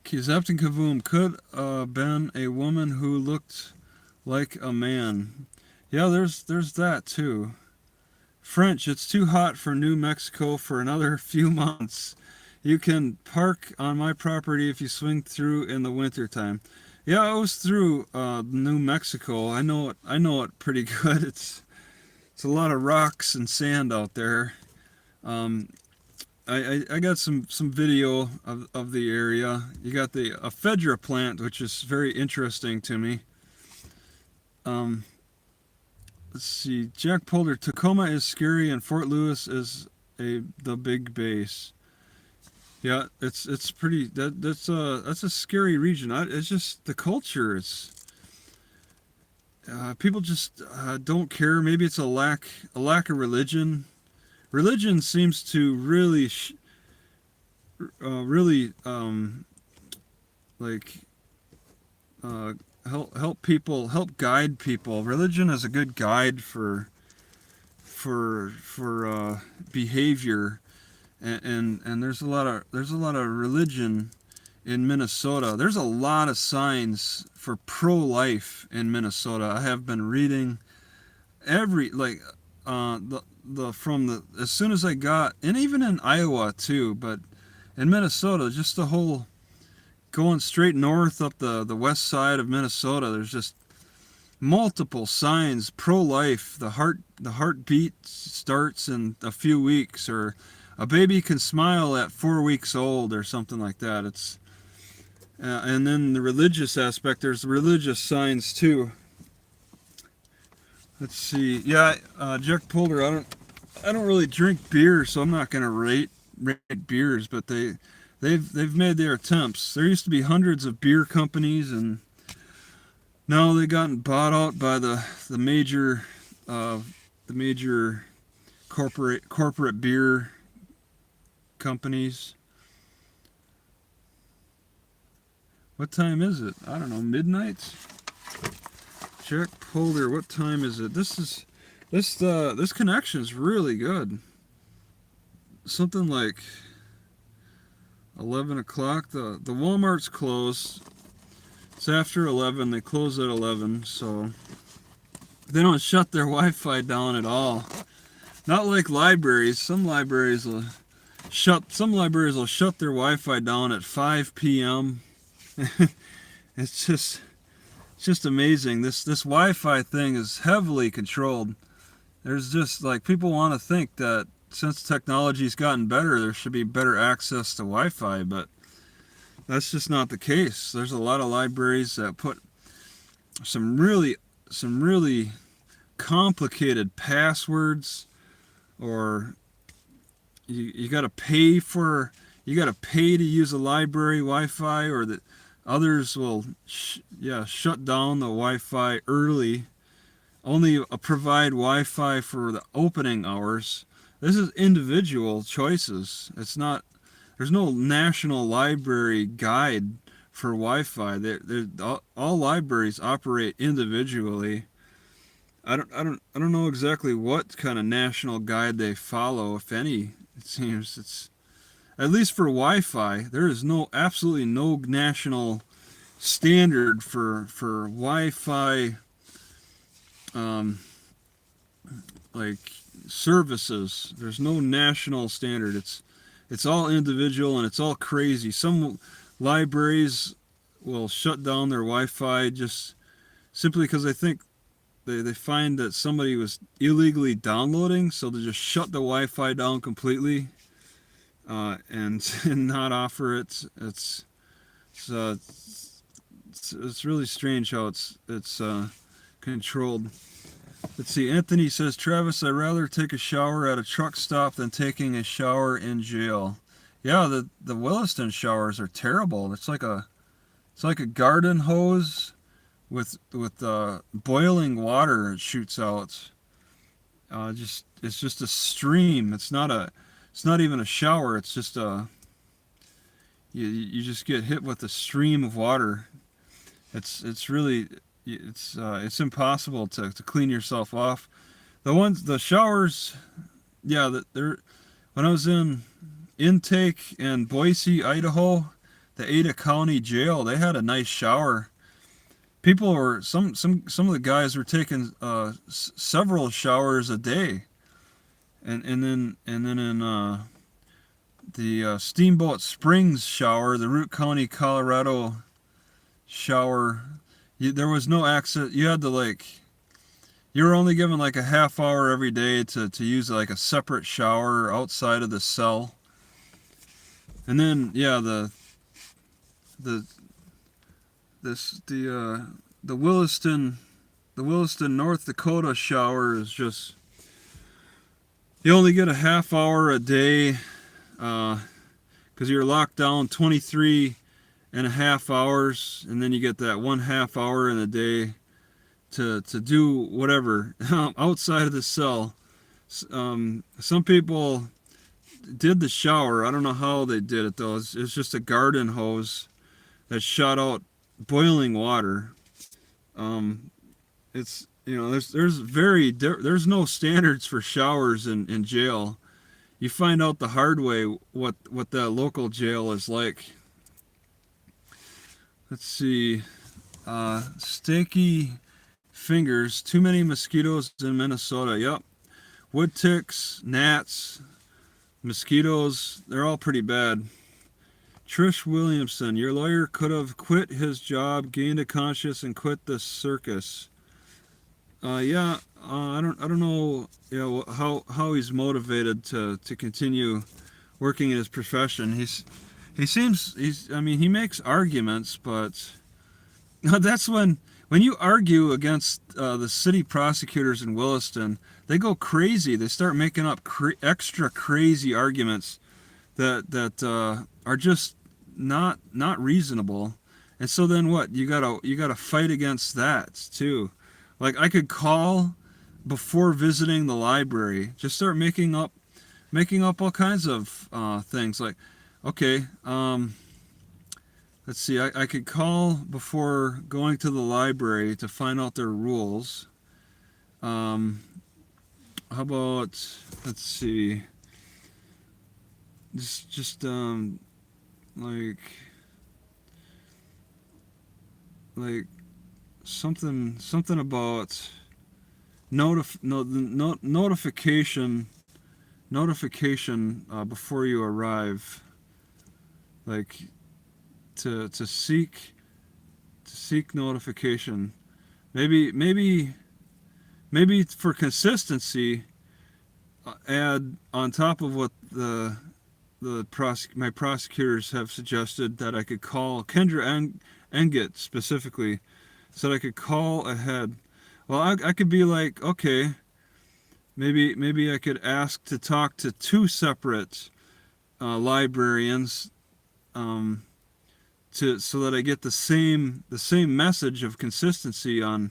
Captain Kavoom could been a woman who looked like a man. Yeah, there's that too. French, it's too hot for New Mexico for another few months. You can park on my property if you swing through in the wintertime. Yeah, I was through New Mexico. I know it pretty good. It's a lot of rocks and sand out there. I got some video of the area. You got the ephedra plant, which is very interesting to me. Let's see. Jack Polder, Tacoma is scary and Fort Lewis is the big base. Yeah, it's pretty. That's a scary region. It's just the culture. It's people just don't care. Maybe it's a lack of religion. Religion seems to really help people, help guide people. Religion is a good guide for behavior, and there's a lot of religion in Minnesota. There's a lot of signs for pro-life in Minnesota. I have been reading as soon as I got, and even in Iowa too, but in Minnesota, just the whole going straight north up the west side of Minnesota, there's just multiple signs pro-life. The heartbeat starts in a few weeks, or a baby can smile at 4 weeks old, or something like that. It's and then the religious aspect, there's religious signs too. Let's see. Yeah, Jack Polder, I don't really drink beer, so I'm not gonna rate beers, but they've made their attempts. There used to be hundreds of beer companies, and now they've gotten bought out by the major corporate beer companies. What time is it? I don't know. Midnight. Jack Polder, what time is it? This connection's really good. Something like 11 o'clock. The Walmart's closed. It's after 11. They close at 11, so they don't shut their Wi-Fi down at all. Not like libraries. Some libraries will shut their Wi-Fi down at 5 p.m. It's just amazing. This Wi-Fi thing is heavily controlled. There's just like people want to think that since technology's gotten better, there should be better access to Wi-Fi, but that's just not the case. There's a lot of libraries that put some really complicated passwords, or you got to pay for to use a library Wi-Fi, or that others will shut down the Wi-Fi early, only provide Wi-Fi for the opening hours. This is individual choices. It's not. There's no national library guide for Wi-Fi. All libraries operate individually. I don't know exactly what kind of national guide they follow, if any. It seems it's at least for Wi-Fi. There is absolutely no national standard for Wi-Fi like services. There's no national standard. It's all individual, and it's all crazy. Some libraries will shut down their Wi-Fi just simply because they find that somebody was illegally downloading, so they just shut the Wi-Fi down completely, and not offer it. It's really strange how it's controlled. Let's see. Anthony says, Travis, I'd rather take a shower at a truck stop than taking a shower in jail. Yeah, the Williston showers are terrible. It's like a garden hose with boiling water it shoots out. It's just a stream. It's not even a shower. It's just you just get hit with a stream of water. It's really it's impossible to clean yourself off. The showers, yeah, when I was in intake in Boise, Idaho, the Ada County Jail, they had a nice shower. People were some of the guys were taking several showers a day, and then in the Steamboat Springs shower, the Root County, Colorado shower, there was no access. You had to you were only given like a half hour every day to use like a separate shower outside of the cell. And then the Williston North Dakota shower is just, you only get a half hour a day because you're locked down 23 and a half hours, and then you get that 1/2 hour in a day to do whatever outside of the cell. Some people did the shower. I don't know how they did it though. It's just a garden hose that shot out boiling water. It's there's no standards for showers in jail. You find out the hard way what that local jail is like. Let's see. Sticky fingers. Too many mosquitoes in Minnesota. Yep. Wood ticks, gnats, mosquitoes. They're all pretty bad. Trish Williamson. Your lawyer could have quit his job, gained a conscience, and quit the circus. I don't know. How he's motivated to continue working in his profession. He makes arguments, but that's when you argue against the city prosecutors in Williston, they go crazy. They start making up extra crazy arguments that are just not reasonable. And so then what? You gotta fight against that too. Like, I could call before visiting the library, just start making up all kinds of things. Like, okay, let's see, I could call before going to the library to find out their rules. How about, let's see, just like something about notification before you arrive, like to seek notification. Maybe maybe for consistency, add on top of what my prosecutors have suggested, that I could call Kendra Engett specifically, so that I could call ahead. Well, I could be like, okay, maybe I could ask to talk to two separate librarians, um, so that I get the same message of consistency on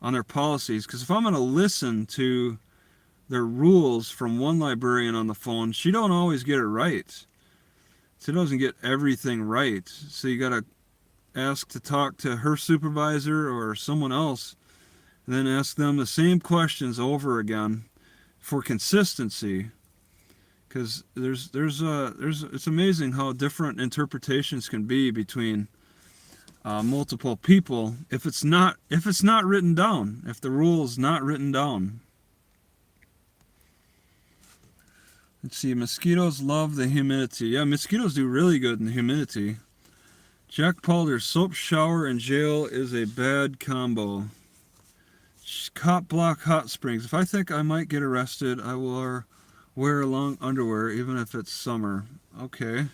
their policies. Because if I'm going to listen to their rules from one librarian on the phone, she don't always get it right. She doesn't get everything right. So you got to ask to talk to her supervisor or someone else, and then ask them the same questions over again for consistency. Because it's amazing how different interpretations can be between multiple people if it's not written down, if the rule is not written down. Let's see, mosquitoes love the humidity. Yeah, mosquitoes do really good in the humidity. Jack Palder's soap shower in jail is a bad combo. Cop block hot springs. If I think I might get arrested, I will wear long underwear even if it's summer. Okay.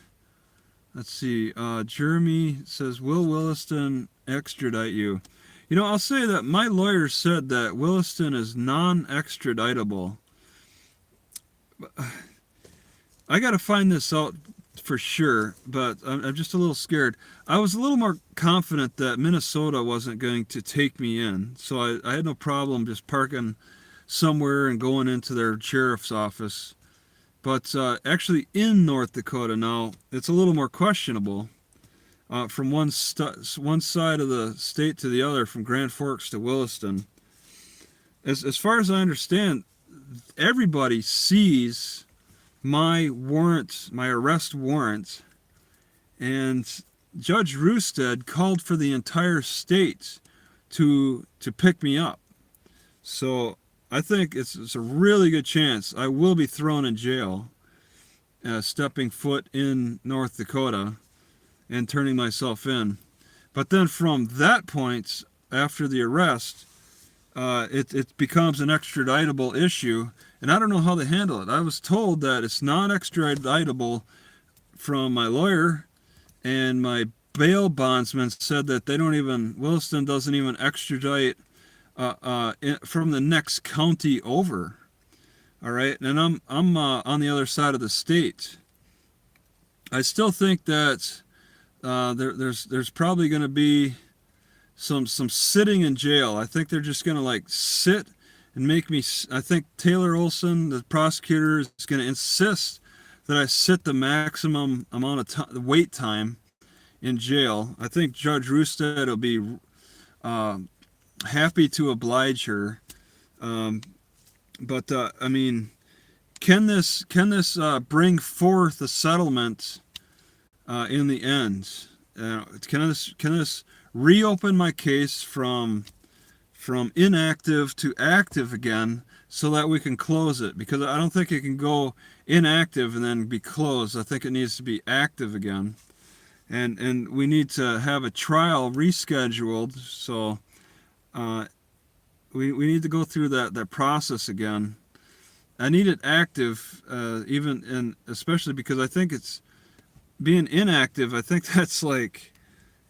Let's see. Jeremy says, will Williston extradite you? You know, I'll say that my lawyer said that Williston is non-extraditable. I got to find this out for sure, but I'm just a little scared. I was a little more confident that Minnesota wasn't going to take me in, so I had no problem just parking somewhere and going into their sheriff's office. But actually in North Dakota now, it's a little more questionable. From one side of the state to the other, from Grand Forks to Williston. As far as I understand, everybody sees my warrant, my arrest warrant, and Judge Roosted called for the entire state to pick me up. So I think it's a really good chance I will be thrown in jail, stepping foot in North Dakota and turning myself in. But then from that point, after the arrest, it becomes an extraditable issue, and I don't know how they handle it. I was told that it's not extraditable from my lawyer, and my bail bondsman said that Williston doesn't even extradite from the next county over. All right, and I'm on the other side of the state. I still think that there's probably going to be some sitting in jail. I think they're just going to like sit and make me. I think Taylor Olson, the prosecutor, is going to insist that I sit the maximum amount of wait time in jail. I think Judge Roosted will be happy to oblige her. But I mean, can this bring forth a settlement in the end? Can this reopen my case from inactive to active again, so that we can close it? Because I don't think it can go inactive and then be closed. I think it needs to be active again, and we need to have a trial rescheduled. So we need to go through that process again. I need it active, especially because I think it's being inactive. I think that's like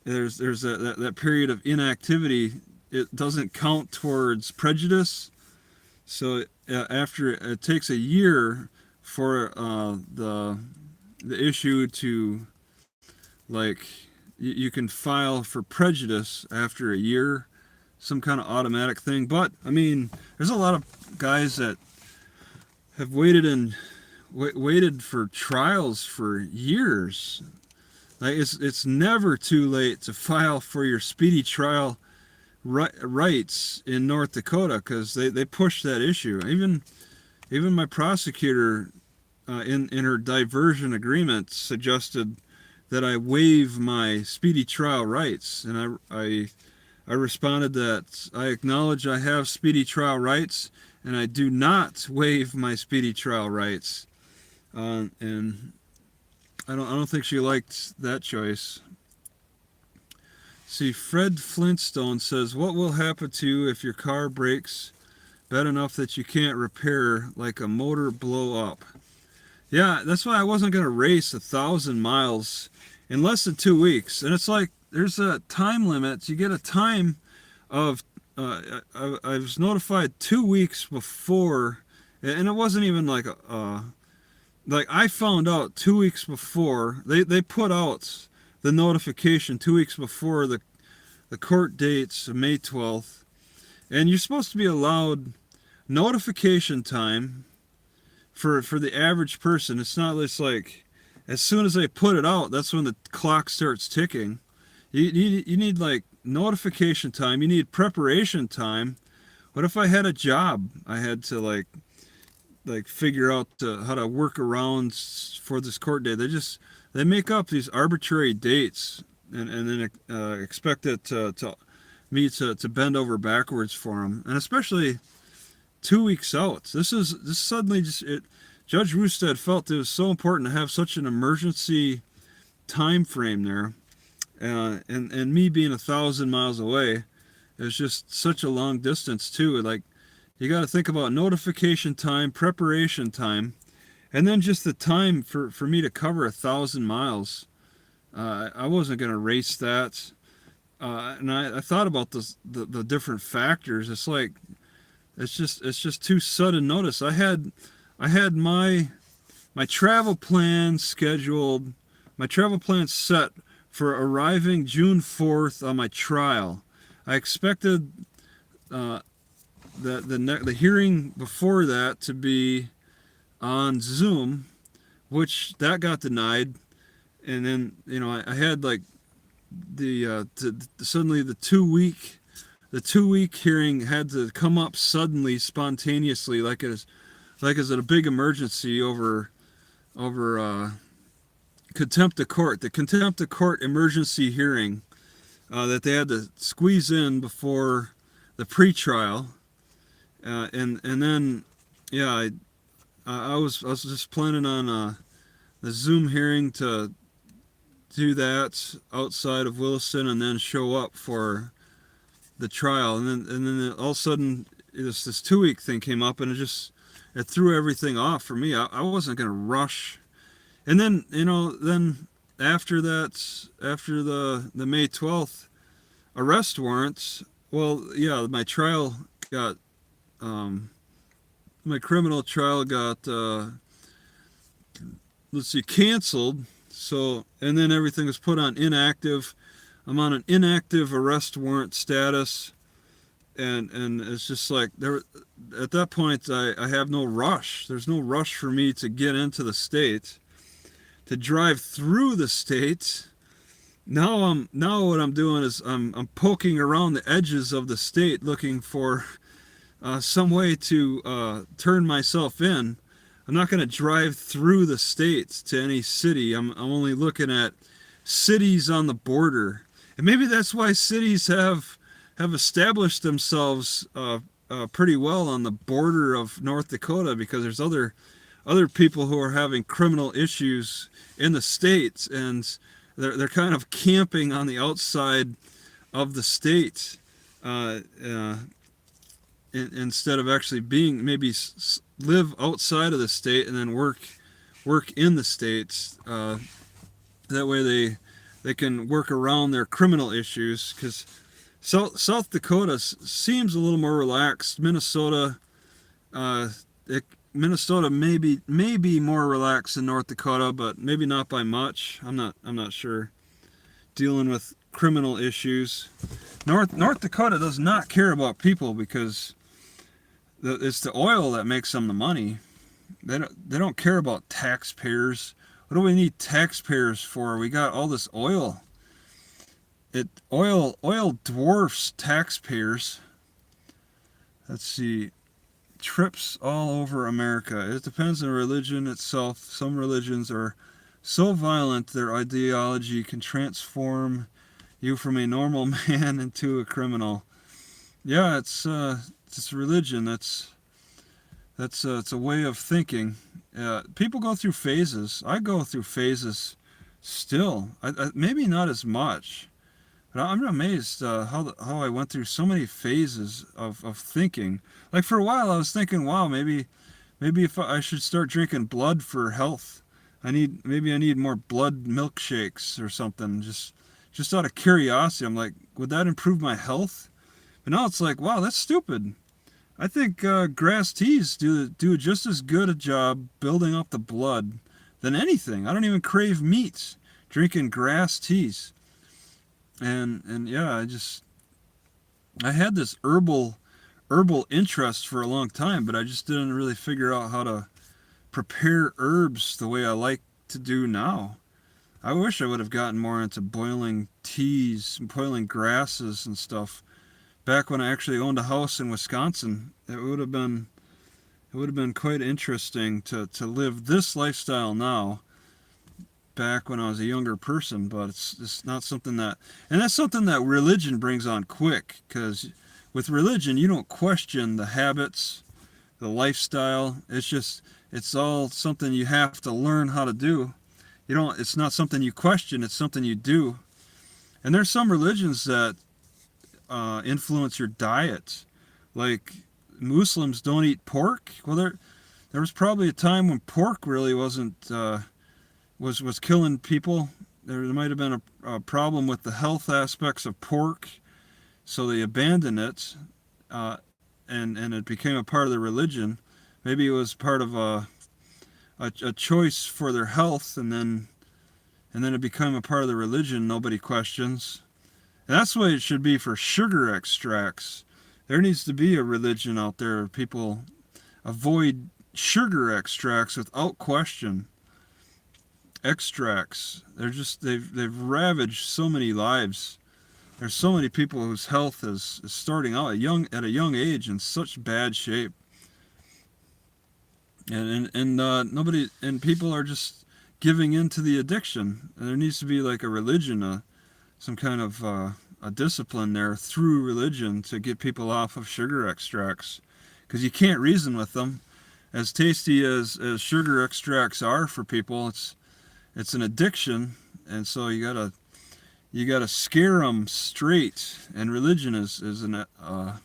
there's that period of inactivity. It doesn't count towards prejudice. So after it takes a year for the issue to, like, you can file for prejudice after a year, some kind of automatic thing. But I mean, there's a lot of guys that have waited for trials for years. Like, it's never too late to file for your speedy trial rights in North Dakota, because they push that issue. Even my prosecutor in her diversion agreement suggested that I waive my speedy trial rights, and I responded that I acknowledge I have speedy trial rights, and I do not waive my speedy trial rights. And I don't think she liked that choice. See, Fred Flintstone says, what will happen to you if your car breaks bad enough that you can't repair, like a motor blow up. Yeah, that's why I wasn't going to race 1,000 miles in less than 2 weeks. And it's like there's a time limit. You get a time of I was notified 2 weeks before, and it wasn't even like I found out 2 weeks before they put out the notification 2 weeks before the court dates of May 12th, and you're supposed to be allowed notification time for the average person. It's not just like as soon as they put it out, that's when the clock starts ticking. You need like notification time. You need preparation time. What if I had a job? I had to like figure out how to work around for this court date. They make up these arbitrary dates and then expect it me to bend over backwards for them, and especially 2 weeks out. This suddenly just it. Judge Roosted felt it was so important to have such an emergency time frame there, and me being 1,000 miles away, it was just such a long distance too. Like you got to think about notification time, preparation time, and then just the time for me to cover 1,000 miles. I wasn't going to race that, and I thought about the different factors. It's like it's just too sudden notice. I had my travel plan scheduled, my travel plan set for arriving June 4th on my trial. I expected the hearing before that to be on Zoom, which that got denied, and then I had like suddenly the 2 week hearing had to come up suddenly, spontaneously, like it's a big emergency over contempt of court, the contempt of court emergency hearing that they had to squeeze in before the pretrial, and then I was just planning on the Zoom hearing to do that outside of Williston and then show up for the trial, and then all of a sudden this 2 week thing came up, and it threw everything off for me. I wasn't going to rush. And then then after that, after the May 12th arrest warrants, well, yeah, my trial got my criminal trial got canceled. So, and then everything was put on inactive. I'm on an inactive arrest warrant status, and it's just like there. At that point, I have no rush. There's no rush for me to get into the state, to drive through the state. Now what I'm doing is I'm poking around the edges of the state looking for some way to turn myself in. I'm not going to drive through the state to any city. I'm only looking at cities on the border. And maybe that's why cities have established themselves pretty well on the border of North Dakota, because there's other people who are having criminal issues in the states, and they're kind of camping on the outside of the state instead of actually being, maybe live outside of the state and then work in the states. That way they can work around their criminal issues, because South Dakota seems a little more relaxed. Minnesota may be more relaxed than North Dakota, but maybe not by much. I'm not sure. Dealing with criminal issues, North Dakota does not care about people, because it's the oil that makes them the money. They don't care about taxpayers. What do we need taxpayers for? We got all this oil. Oil dwarfs taxpayers. Let's see. Trips all over America. It depends on religion itself. Some religions are so violent their ideology can transform you from a normal man into a criminal. Yeah, it's religion. It's a way of thinking. People go through phases. I go through phases still. Maybe not as much. But I'm amazed how I went through so many phases of thinking. Like for a while, I was thinking, wow, maybe if I should start drinking blood for health. Maybe I need more blood milkshakes or something. Just out of curiosity, I'm like, would that improve my health? But now it's like, wow, that's stupid. I think grass teas do just as good a job building up the blood than anything. I don't even crave meat drinking grass teas. And yeah, I had this herbal interest for a long time, but I just didn't really figure out how to prepare herbs the way I like to do now. I wish I would have gotten more into boiling teas and boiling grasses and stuff back when I actually owned a house in Wisconsin. It would have been quite interesting to live this lifestyle now back when I was a younger person, but it's not something that, and that's something that religion brings on quick, because with religion you don't question the habits, the lifestyle. It's all something you have to learn how to do. It's not something you question, it's something you do. And there's some religions that influence your diet. Like Muslims don't eat pork. Well, there was probably a time when pork really wasn't was killing people. There might have been a problem with the health aspects of pork, so they abandoned it, and it became a part of the religion. Maybe it was part of a choice for their health, and then it became a part of the religion nobody questions. And that's the way it should be for sugar extracts. There needs to be a religion out there where people avoid sugar extracts without question. Extracts, they've ravaged so many lives. There's so many people whose health is starting out at a young age in such bad shape. And nobody, and people are just giving in to the addiction. And there needs to be like a religion, some kind of a discipline there through religion to get people off of sugar extracts, because you can't reason with them. As tasty as sugar extracts are for people, it's an addiction, and so you gotta scare them straight. And religion is a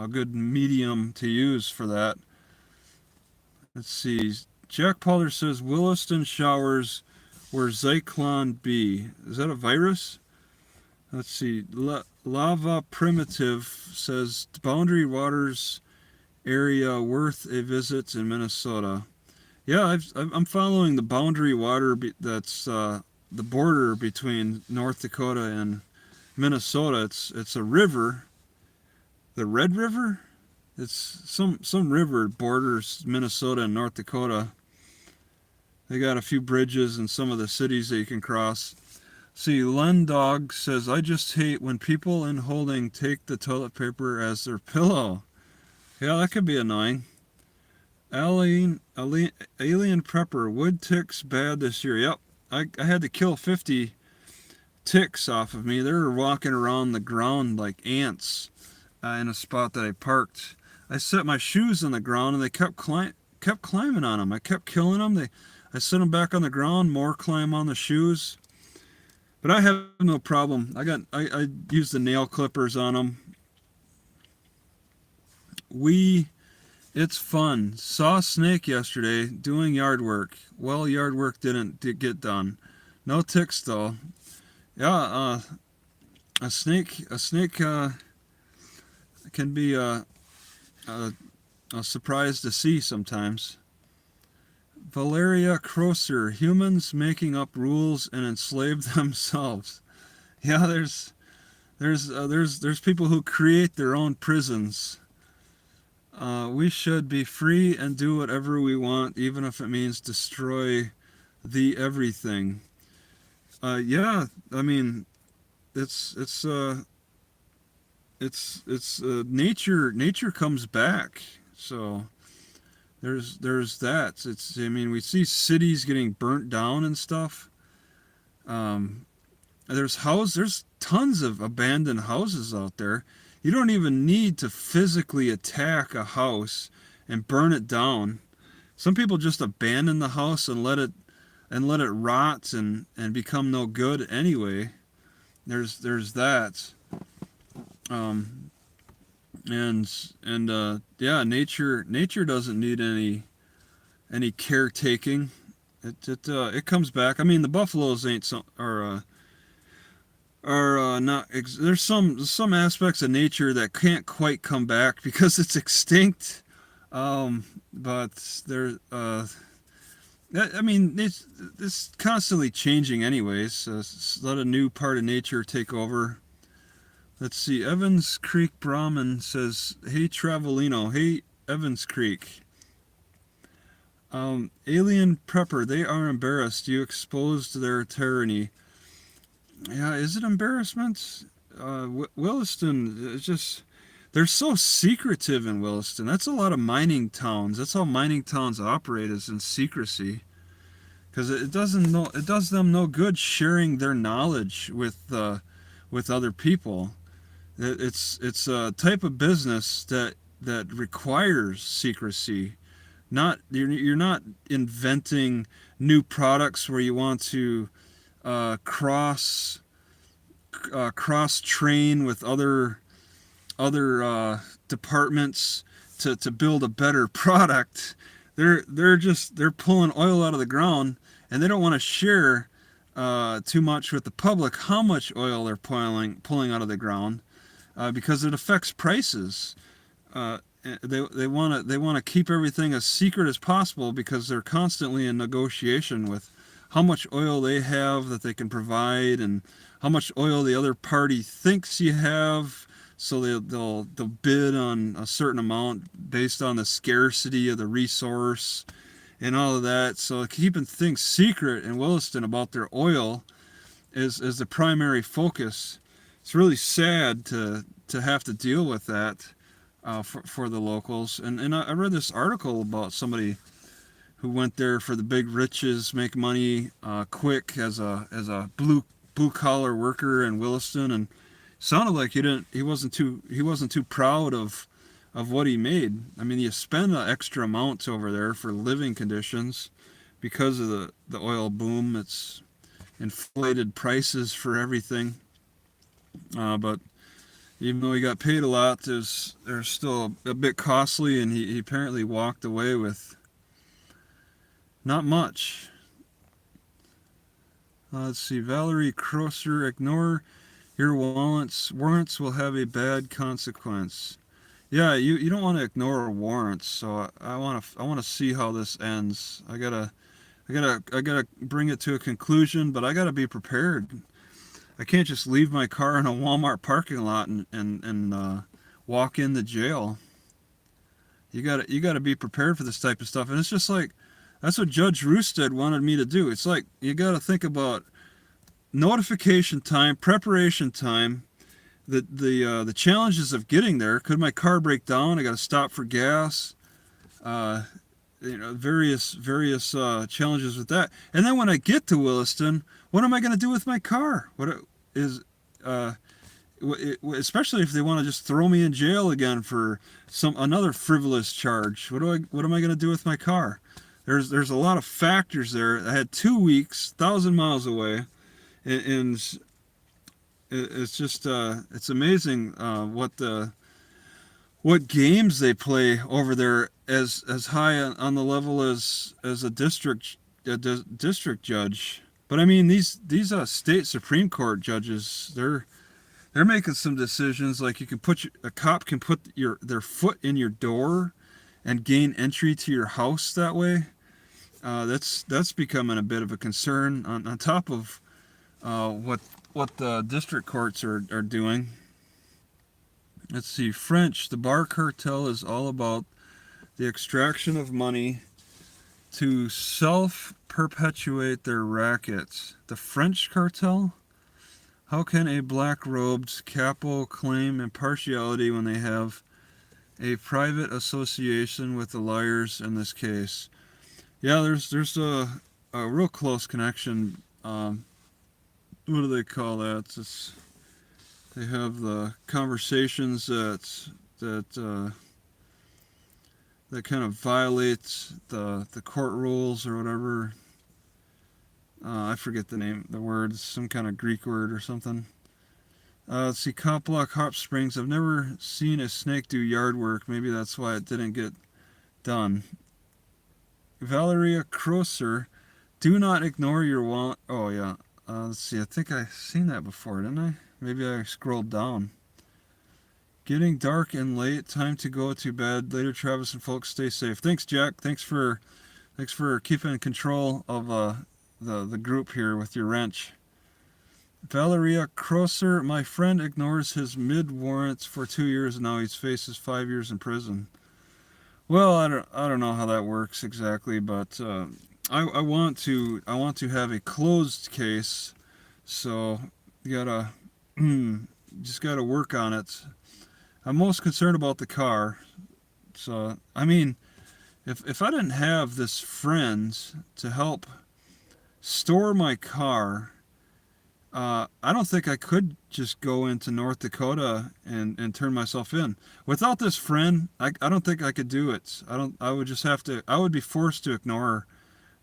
good medium to use for that. Let's see. Jack Powder says Williston showers where Zyklon B. Is that a virus? Let's see. Lava Primitive says Boundary Waters area worth a visit in Minnesota. Yeah, I'm following the Boundary Water that's the border between North Dakota and Minnesota. It's a river, the Red River. It's some river borders Minnesota and North Dakota. They got a few bridges and some of the cities that you can cross. See, Len Dog says, I just hate when people in holding take the toilet paper as their pillow. Yeah, that could be annoying. Alien Prepper, wood ticks bad this year. Yep, I had to kill 50 ticks off of me. They were walking around the ground like ants in a spot that I parked. I set my shoes on the ground and they kept climbing on them. I kept killing them. I set them back on the ground, more climb on the shoes. But I have no problem. I used the nail clippers on them. It's fun. Saw a snake yesterday doing yard work. Well, yard work didn't get done. No ticks though. Yeah, a snake can be a surprise to see sometimes. Valeria Crosser, humans making up rules and enslave themselves. Yeah, there's people who create their own prisons. We should be free and do whatever we want, even if it means destroy the everything. Yeah, I mean, it's nature. Nature comes back. So there's that. I mean, we see cities getting burnt down and stuff. There's tons of abandoned houses out there. You don't even need to physically attack a house and burn it down. Some people just abandon the house and let it rot and become no good anyway. there's that. Um, and yeah, nature doesn't need any caretaking. It comes back. I mean, the buffaloes ain't so are not. There's some aspects of nature that can't quite come back because it's extinct. But there. I mean, it's constantly changing, anyways. Let a new part of nature take over. Let's see. Evans Creek Brahmin says, "Hey Travelino, hey Evans Creek. Alien Prepper, they are embarrassed. You exposed their tyranny. Yeah, is it embarrassment? Williston, it's just they're so secretive in Williston. That's a lot of mining towns. That's how mining towns operate, is in secrecy. Because it does them no good sharing their knowledge with other people. It's a type of business that requires secrecy. Not you're not inventing new products where you want to cross train with other departments to build a better product. They're pulling oil out of the ground, and they don't want to share too much with the public how much oil they're pulling out of the ground, because it affects prices. Uh, they want to keep everything as secret as possible because they're constantly in negotiation with how much oil they have that they can provide and how much oil the other party thinks you have. So they'll bid on a certain amount based on the scarcity of the resource and all of that. So keeping things secret in Williston about their oil is the primary focus. It's really sad to have to deal with that for the locals. And I read this article about somebody who went there for the big riches, make money quick as a blue collar worker in Williston, and sounded like he wasn't too proud of what he made. I mean, you spend extra amounts over there for living conditions because of the oil boom. It's inflated prices for everything. But even though he got paid a lot, they're still a bit costly, and he apparently walked away with not much. Let's see, Valerie Crosser, ignore your warrants. Warrants will have a bad consequence. Yeah, you don't want to ignore warrants. So I want to see how this ends. I gotta bring it to a conclusion, but I gotta be prepared. I can't just leave my car in a Walmart parking lot and walk in the jail. You gotta be prepared for this type of stuff, and it's just like that's what Judge Roosted wanted me to do. It's like you gotta think about notification time, preparation time, the challenges of getting there. Could my car break down? I got to stop for gas. Uh, various challenges with that. And then when I get to Williston, what am I going to do with my car? What is uh, especially if they want to just throw me in jail again for another frivolous charge? What am I going to do with my car? There's a lot of factors there. I had 2 weeks, 1,000 miles away, and it's just it's amazing what games they play over there as high on the level as a district judge. But I mean, these state Supreme Court judges, they're making some decisions like a cop can put their foot in your door and gain entry to your house that way. That's becoming a bit of a concern on top of what the district courts are doing. Let's see, French. The bar cartel is all about the extraction of money to self-perpetuate their rackets. The French cartel? How can a black-robed capo claim impartiality when they have a private association with the liars in this case? Yeah, there's a real close connection. What do they call that? They have the conversations that kind of violate the court rules or whatever. I forget the words, some kind of Greek word or something. Let's see, Cop Block Hot Springs. I've never seen a snake do yard work. Maybe that's why it didn't get done. Valeria Crosser. Do not ignore your wallet. Oh, yeah. Let's see. I think I've seen that before, didn't I? Maybe I scrolled down. Getting dark and late. Time to go to bed. Later, Travis and folks, stay safe. Thanks, Jack. Thanks for keeping control of the group here with your wrench. Valeria Crosser. My friend ignores his mid-warrants for 2 years and now he faces 5 years in prison. Well, I don't know how that works exactly, but I want to have a closed case, so you gotta just gotta work on it. I'm most concerned about the car. So I mean, if I didn't have this friend to help store my car, I don't think I could just go into North Dakota and turn myself in. Without this friend, I don't think I could do it. I would just have to, I would be forced to ignore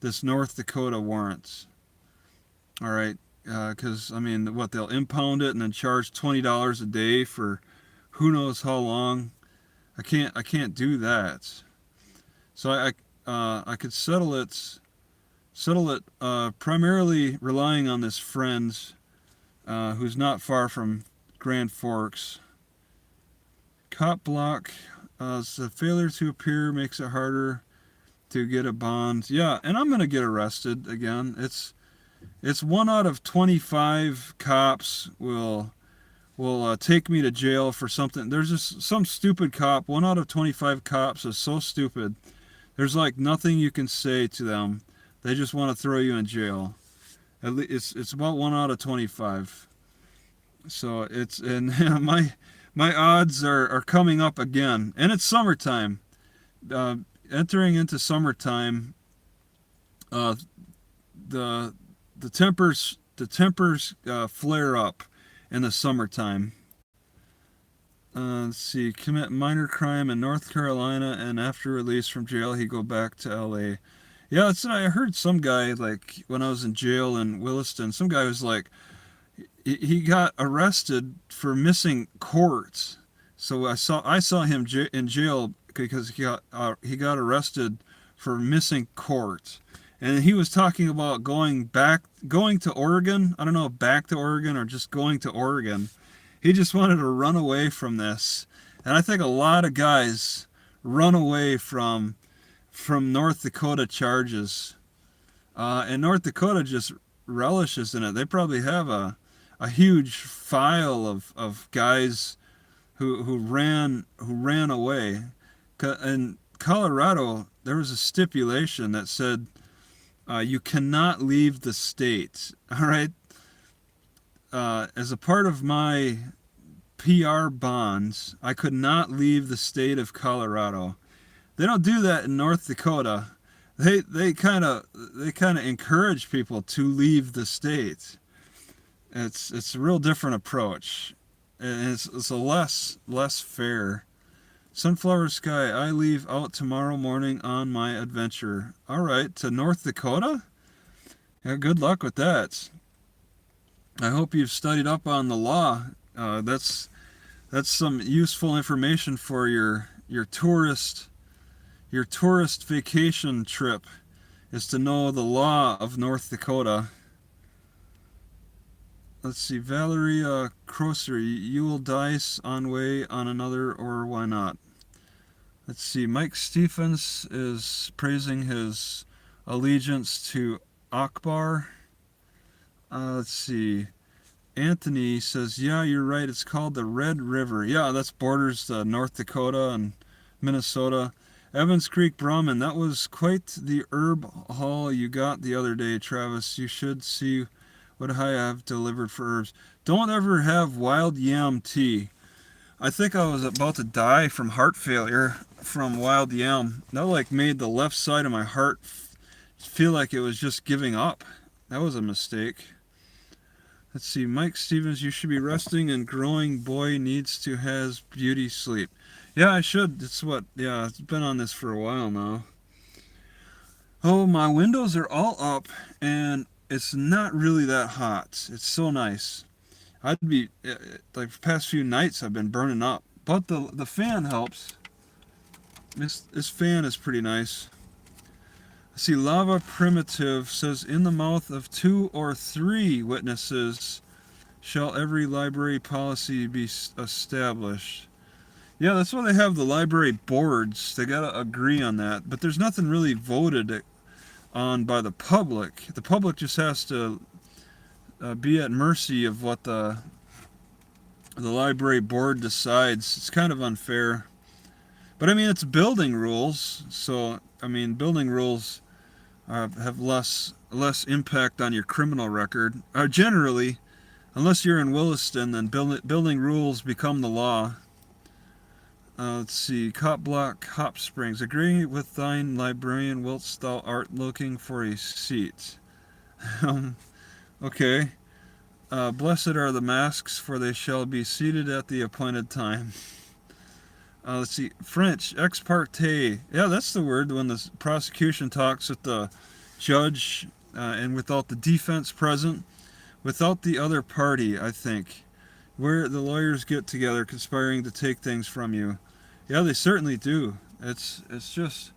this North Dakota warrants. All right. Because, I mean, what, they'll impound it and then charge $20 a day for who knows how long. I can't do that. So I could settle it primarily relying on this friend who's not far from Grand Forks. Cop block. The failure to appear makes it harder to get a bond. Yeah, and I'm gonna get arrested again. It's 1 out of 25 cops will take me to jail for something. There's just some stupid cop. 1 out of 25 cops is so stupid. There's like nothing you can say to them. They just want to throw you in jail. At least it's about 1 out of 25. So it's, and my odds are coming up again, and it's summertime. Entering into summertime, the tempers flare up in the summertime. Let's see, commit minor crime in North Carolina, and after release from jail, he go back to L.A. Yeah, I heard some guy, like, when I was in jail in Williston, some guy was like, he got arrested for missing court. So I saw him in jail because he got arrested for missing court. And he was talking about going to Oregon. I don't know if back to Oregon or just going to Oregon. He just wanted to run away from this. And I think a lot of guys run away from North Dakota charges. And North Dakota just relishes in it. They probably have a huge file of guys who ran away. In Colorado, there was a stipulation that said you cannot leave the state. All right. As a part of my PR bonds, I could not leave the state of Colorado. They don't do that in North Dakota. They kind of encourage people to leave the state. It's a real different approach, and it's a less fair. Sunflower Sky, I leave out tomorrow morning on my adventure. All right, to North Dakota? Yeah, good luck with that. I hope you've studied up on the law. That's some useful information for your tourist vacation trip, is to know the law of North Dakota. Let's see, Valeria Crosser, you will dice on way on another, or why not? Let's see, Mike Stephens is praising his allegiance to Akbar. Let's see, Anthony says, yeah, you're right, it's called the Red River. Yeah, that's borders North Dakota and Minnesota. Evans Creek Brahmin, that was quite the herb haul you got the other day, Travis. You should see what I have delivered for herbs. Don't ever have wild yam tea. I think I was about to die from heart failure from wild yam. That like made the left side of my heart feel like it was just giving up. That was a mistake. Let's see, Mike Stevens, you should be resting, and growing boy needs to has beauty sleep. Yeah, I should. It's been on this for a while now. Oh, my windows are all up, and it's not really that hot. It's so nice. I'd be like the past few nights I've been burning up. But the fan helps. This fan is pretty nice. See, Lava Primitive says, in the mouth of 2 or 3 witnesses shall every library policy be established. Yeah, that's why they have the library boards. They gotta agree on that. But there's nothing really voted on by the public. The public just has to be at mercy of what the library board decides. It's kind of unfair. But I mean, it's building rules. So, I mean, building rules have less impact on your criminal record. Generally, unless you're in Williston, then building rules become the law. Let's see. Cop Block, Hop Springs. Agree with thine librarian whilst thou art looking for a seat. Okay. Blessed are the masks, for they shall be seated at the appointed time. Let's see. French, ex parte. Yeah, that's the word when the prosecution talks with the judge and without the defense present, without the other party, I think. Where the lawyers get together conspiring to take things from you. Yeah, they certainly do. It's just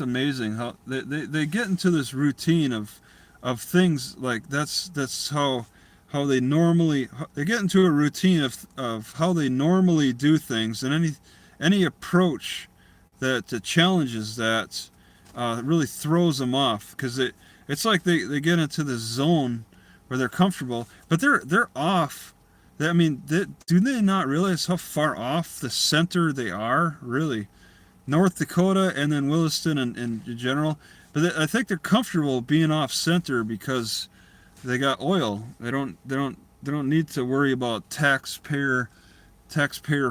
amazing how they get into this routine of things like that's how they normally they get into a routine of how they normally do things, and any approach that challenges that really throws them off, because it's like they get into this zone where they're comfortable, but they're off. I mean, do they not realize how far off the center they are? Really, North Dakota and then Williston in general. But I think they're comfortable being off center because they got oil. They don't need to worry about taxpayer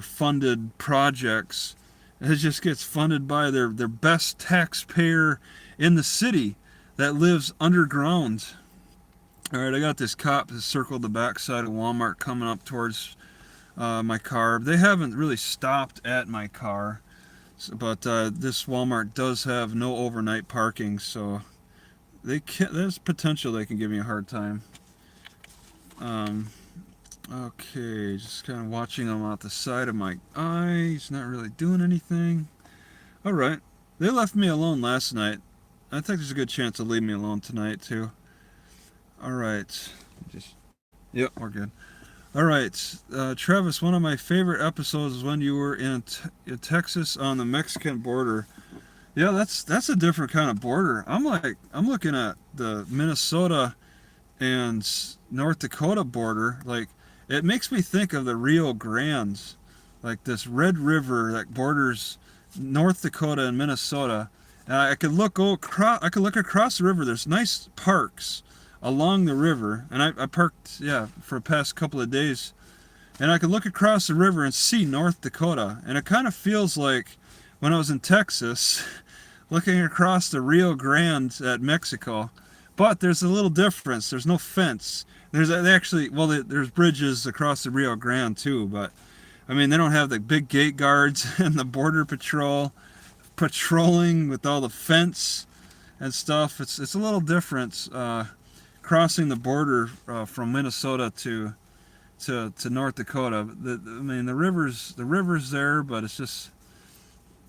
funded projects. It just gets funded by their best taxpayer in the city that lives underground. All right, I got this cop that circled the backside of Walmart coming up towards my car. They haven't really stopped at my car, but this Walmart does have no overnight parking, so there's potential they can give me a hard time. Okay, just kind of watching him out the side of my eye. He's not really doing anything. All right, they left me alone last night. I think there's a good chance they'll leave me alone tonight too. All right, yep, we're good. All right, Travis, one of my favorite episodes is when you were in Texas on the Mexican border. Yeah, that's a different kind of border. I'm looking at the Minnesota and North Dakota border. Like, it makes me think of the Rio Grande, like this Red River that borders North Dakota and Minnesota. And I could look across the river. There's nice parks along the river, and I parked for the past couple of days, and I could look across the river and see North Dakota, and it kind of feels like when I was in Texas looking across the Rio Grande at Mexico. But there's a little difference. There's no fence. There's bridges across the Rio Grande too, but I mean, they don't have the big gate guards and the border patrol patrolling with all the fence and stuff. It's a little different crossing the border from Minnesota to North Dakota. The river's there, but it's just,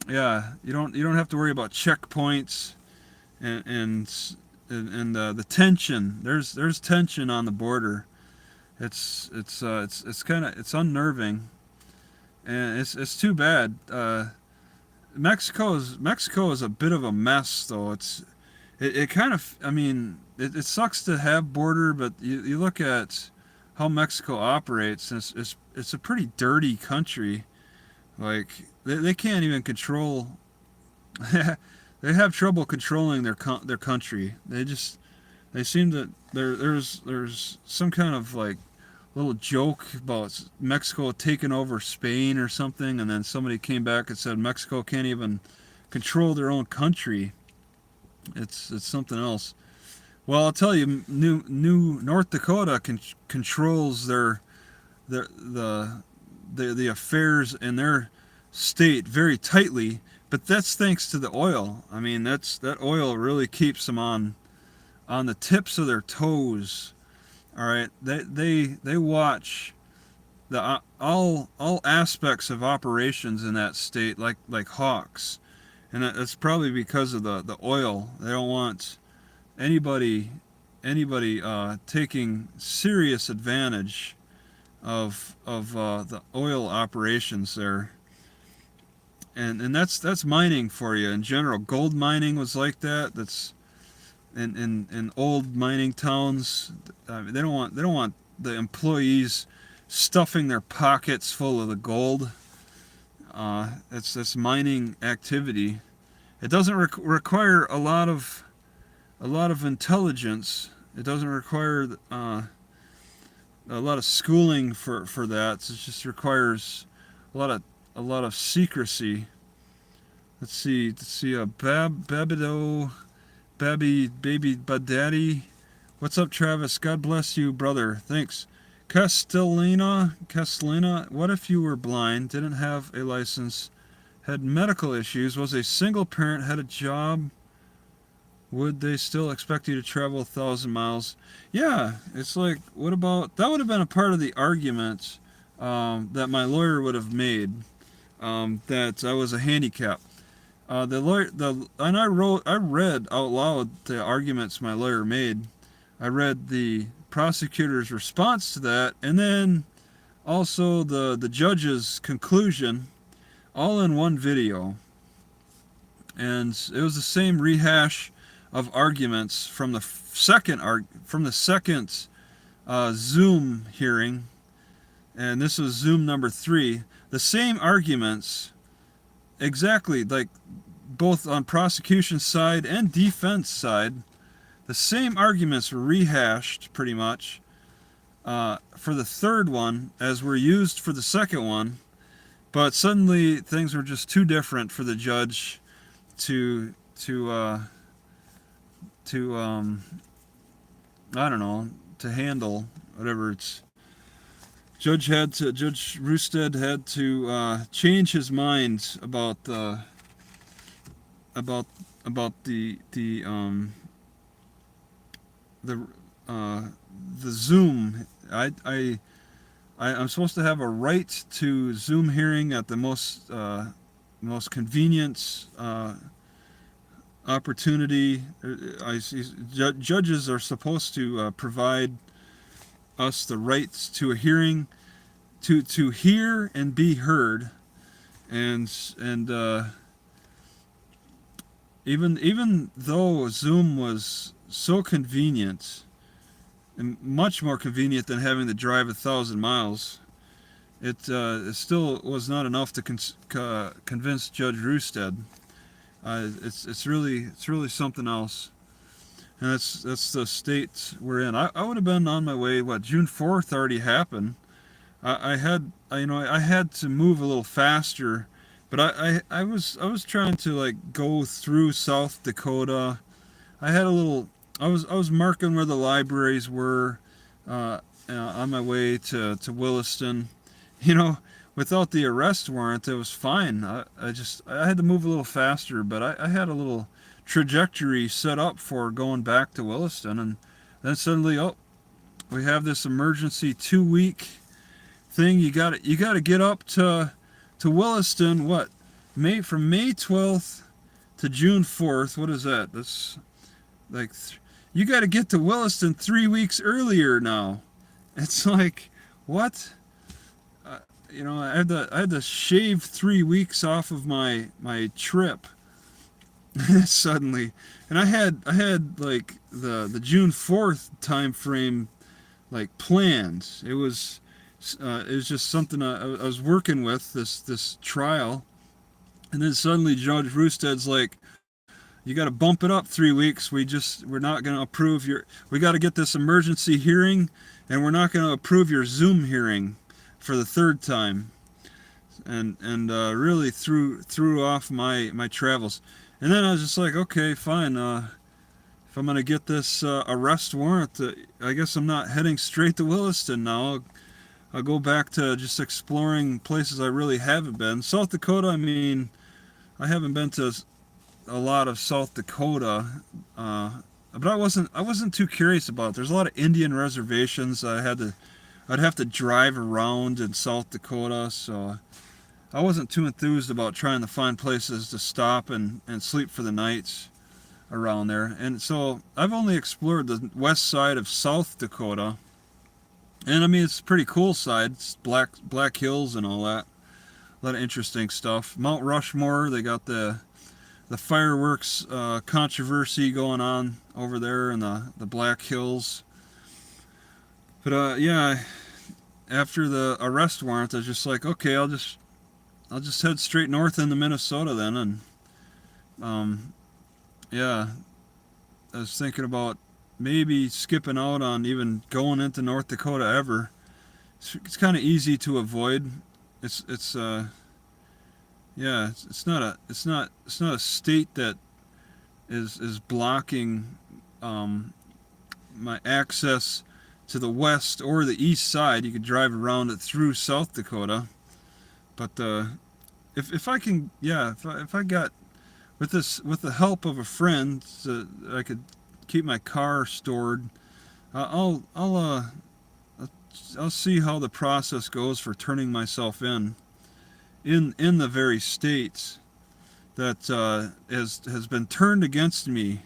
yeah, you don't have to worry about checkpoints and the tension. There's tension on the border. It's unnerving, and it's too bad. Mexico is a bit of a mess, though. It kind of, I mean, it sucks to have border, but you look at how Mexico operates, and it's a pretty dirty country. Like, they can't even control. They have trouble controlling their country. They seem that there's some kind of like little joke about Mexico taking over Spain or something, and then somebody came back and said Mexico can't even control their own country. It's something else. Well, I'll tell you, new North Dakota controls the affairs in their state very tightly, but that's thanks to the oil. I mean, that oil really keeps them on the tips of their toes. All right, they watch the all aspects of operations in that state like hawks, and that's probably because of the oil. They don't want anybody taking serious advantage of the oil operations there. And that's mining for you in general. Gold mining was like that. That's in old mining towns. They don't want the employees stuffing their pockets full of the gold. It's mining activity. It doesn't require a lot of intelligence. It doesn't require a lot of schooling for that. It just requires a lot of secrecy. Let's see. Babido, baby Badaddy. What's up, Travis? God bless you, brother. Thanks. Castellina. What if you were blind, didn't have a license, had medical issues, was a single parent, had a job? Would they still expect you to travel 1,000 miles? Yeah, it's like, what about, that would have been a part of the argument that my lawyer would have made, that I was a handicap. And I read out loud the arguments my lawyer made. I read the prosecutor's response to that, and then also the judge's conclusion, all in one video. And it was the same rehash of arguments from the second Zoom hearing, and this was Zoom number 3. The same arguments, exactly, like both on prosecution side and defense side. The same arguments were rehashed pretty much for the third one as were used for the second one, but suddenly things were just too different for the judge to I don't know, to handle. Whatever. It's Judge Roosted had to change his mind about the Zoom. I'm supposed to have a right to Zoom hearing at the most convenient opportunity. Judges are supposed to provide us the rights to a hearing, to hear and be heard, and even though Zoom was so convenient, and much more convenient than having to drive 1,000 miles, it still was not enough to convince Judge Roosted. It's really something else, and that's the state we're in. I would have been on my way. June 4th already happened. I had to move a little faster, but I was trying to like go through South Dakota. I was marking where the libraries were on my way to Williston. Without the arrest warrant, it was fine. I had to move a little faster, but I had a little trajectory set up for going back to Williston, and then suddenly, we have this emergency 2-week thing. You got to get up to Williston. From May 12th to June 4th. What is that? That's like you got to get to Williston 3 weeks earlier now. It's like, what? I had to shave 3 weeks off of my trip suddenly, and I had like the June 4th time frame like planned. It was just something I was working with, this trial, and then suddenly Judge Roosted's like, you got to bump it up 3 weeks. We're not going to approve we got to get this emergency hearing, and we're not going to approve your Zoom hearing for the third time, and really threw off my travels. And then I was just like, okay, fine. If I'm gonna get this arrest warrant, I guess I'm not heading straight to Williston now. I'll go back to just exploring places I really haven't been. South Dakota, I mean, I haven't been to a lot of South Dakota. but I wasn't too curious about it. There's a lot of Indian reservations. I'd have to drive around in South Dakota, so I wasn't too enthused about trying to find places to stop and sleep for the night around there. And so I've only explored the west side of South Dakota, and I mean it's a pretty cool side. It's black hills and all that. A lot of interesting stuff. Mount Rushmore, they got the fireworks controversy going on over there in the Black Hills. But yeah, after the arrest warrant, I was just like, okay, I'll just head straight north into Minnesota then. And yeah, I was thinking about maybe skipping out on even going into North Dakota ever. It's kind of easy to avoid. It's yeah, it's not a state that is blocking my access to the west or the east side. You could drive around it through South Dakota. But if I can, yeah, if I got with the help of a friend, so I could keep my car stored. I'll see how the process goes for turning myself in the very state that has been turned against me.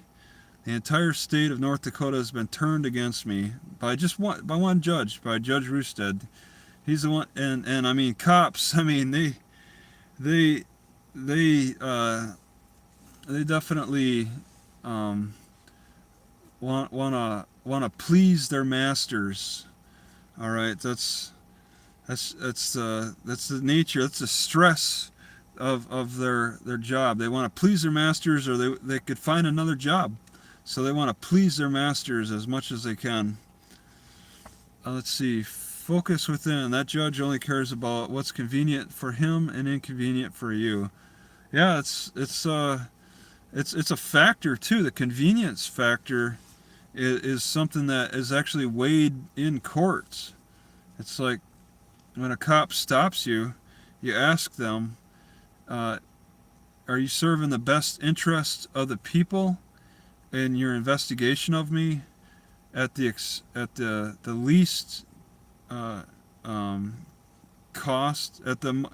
The entire state of North Dakota has been turned against me by one judge, by Judge Roosted. He's the one, and I mean cops. I mean they definitely want to please their masters. All right, that's the nature. That's the stress of their job. They want to please their masters, or they could find another job. So they want to please their masters as much as they can. Let's see. Focus within. That judge only cares about what's convenient for him and inconvenient for you. Yeah, it's a factor too. The convenience factor is something that is actually weighed in courts. It's like when a cop stops you, you ask them, "Are you serving the best interest of the people in your investigation of me at the least cost, at the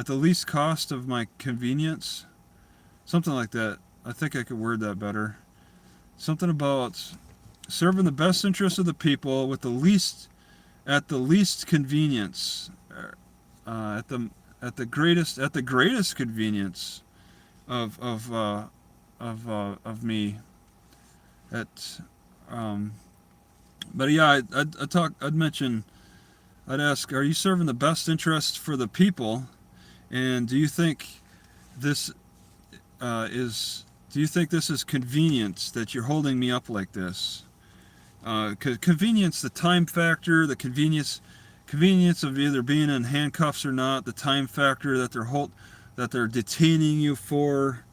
least cost of my convenience?" Something like that. I think I could word that better. Something about serving the best interest of the people with at the least convenience, at the greatest convenience of me. But yeah, I'd ask, are you serving the best interest for the people, and do you think this is convenience that you're holding me up like this? Convenience, the time factor, the convenience of either being in handcuffs or not, the time factor that they're detaining you for.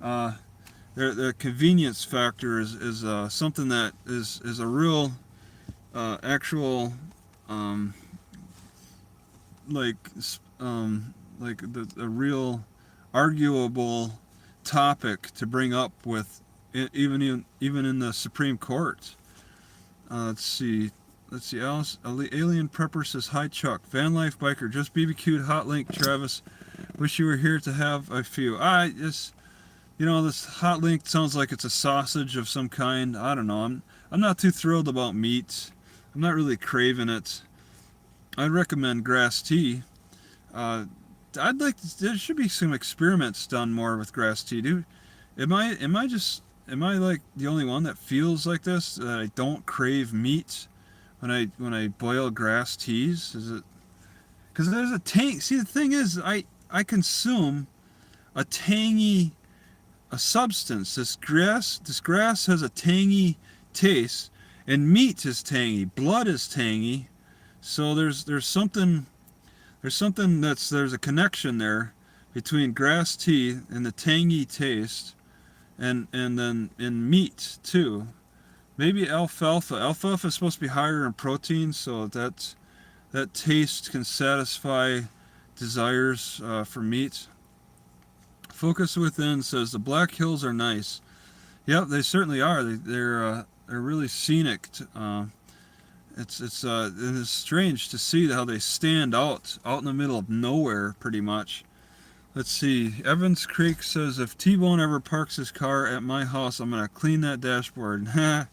The convenience factor is something that is a real actual like a real arguable topic to bring up with even in the Supreme Court. Let's see. Alien Prepper says, "Hi Chuck, van life biker, just BBQ'd Hot Link. Travis, wish you were here to have a few." This Hot Link sounds like it's a sausage of some kind. I don't know. I'm not too thrilled about meat. I'm not really craving it. I'd recommend grass tea. There should be some experiments done more with grass tea, dude. Am I like the only one that feels like this? That I don't crave meat when I boil grass teas? Is it because there's a tang? See, the thing is, I consume a tangy substance. This grass has a tangy taste, and meat is tangy. Blood is tangy. So there's something there's a connection there between grass tea and the tangy taste, and then in meat too. Maybe alfalfa. Alfalfa is supposed to be higher in protein, so that taste can satisfy desires for meat. Focus Within says the Black Hills are nice. Yep, they certainly are. They're really scenic. It's strange to see how they stand out in the middle of nowhere, pretty much. Let's see. Evans Creek says if T-Bone ever parks his car at my house, I'm gonna clean that dashboard. Yeah,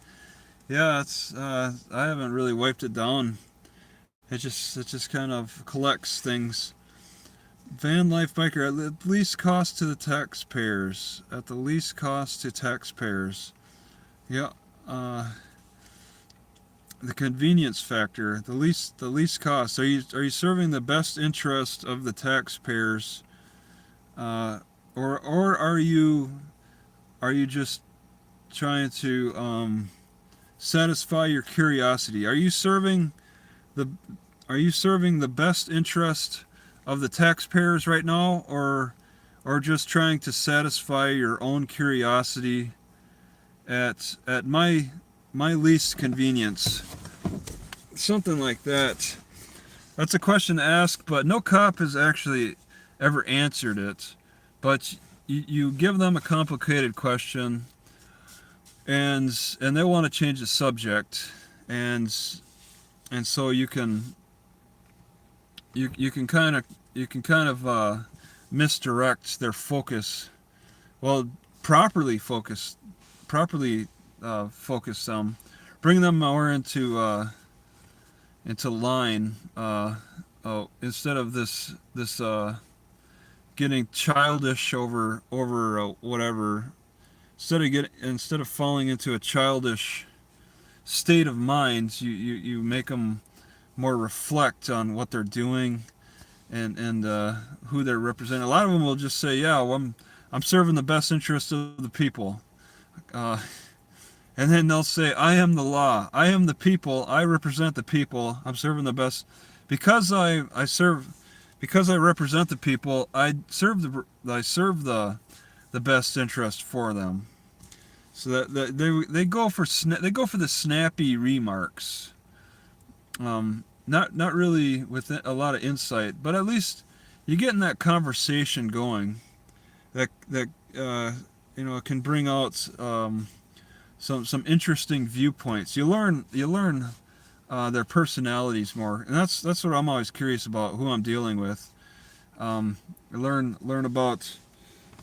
it's I haven't really wiped it down. It just kind of collects things. Van life biker at the least cost to the taxpayers. At the least cost to taxpayers. Yeah. The convenience factor. The least cost. Are you serving the best interest of the taxpayers, or are you just trying to satisfy your curiosity? The are you serving the best interest of the taxpayers right now, or just trying to satisfy your own curiosity at my least convenience? Something like that. That's a question to ask, but no cop has actually ever answered it. But you give them a complicated question, and they want to change the subject, and so you can kind of misdirect their focus. Well, properly focus them, bring them more into line. Instead of this getting childish over whatever. Instead of falling into a childish state of mind, you make them more reflect on what they're doing, and who they're representing. A lot of them will just say, "Yeah, well, I'm serving the best interest of the people," and then they'll say, "I am the law. I am the people. I represent the people. I'm serving the best because because I represent the people. I serve the best interest for them." So that they go for the snappy remarks. Not really with a lot of insight, but at least you get in that conversation going. That can bring out some interesting viewpoints. You learn their personalities more, and that's what I'm always curious about, who I'm dealing with. Learn about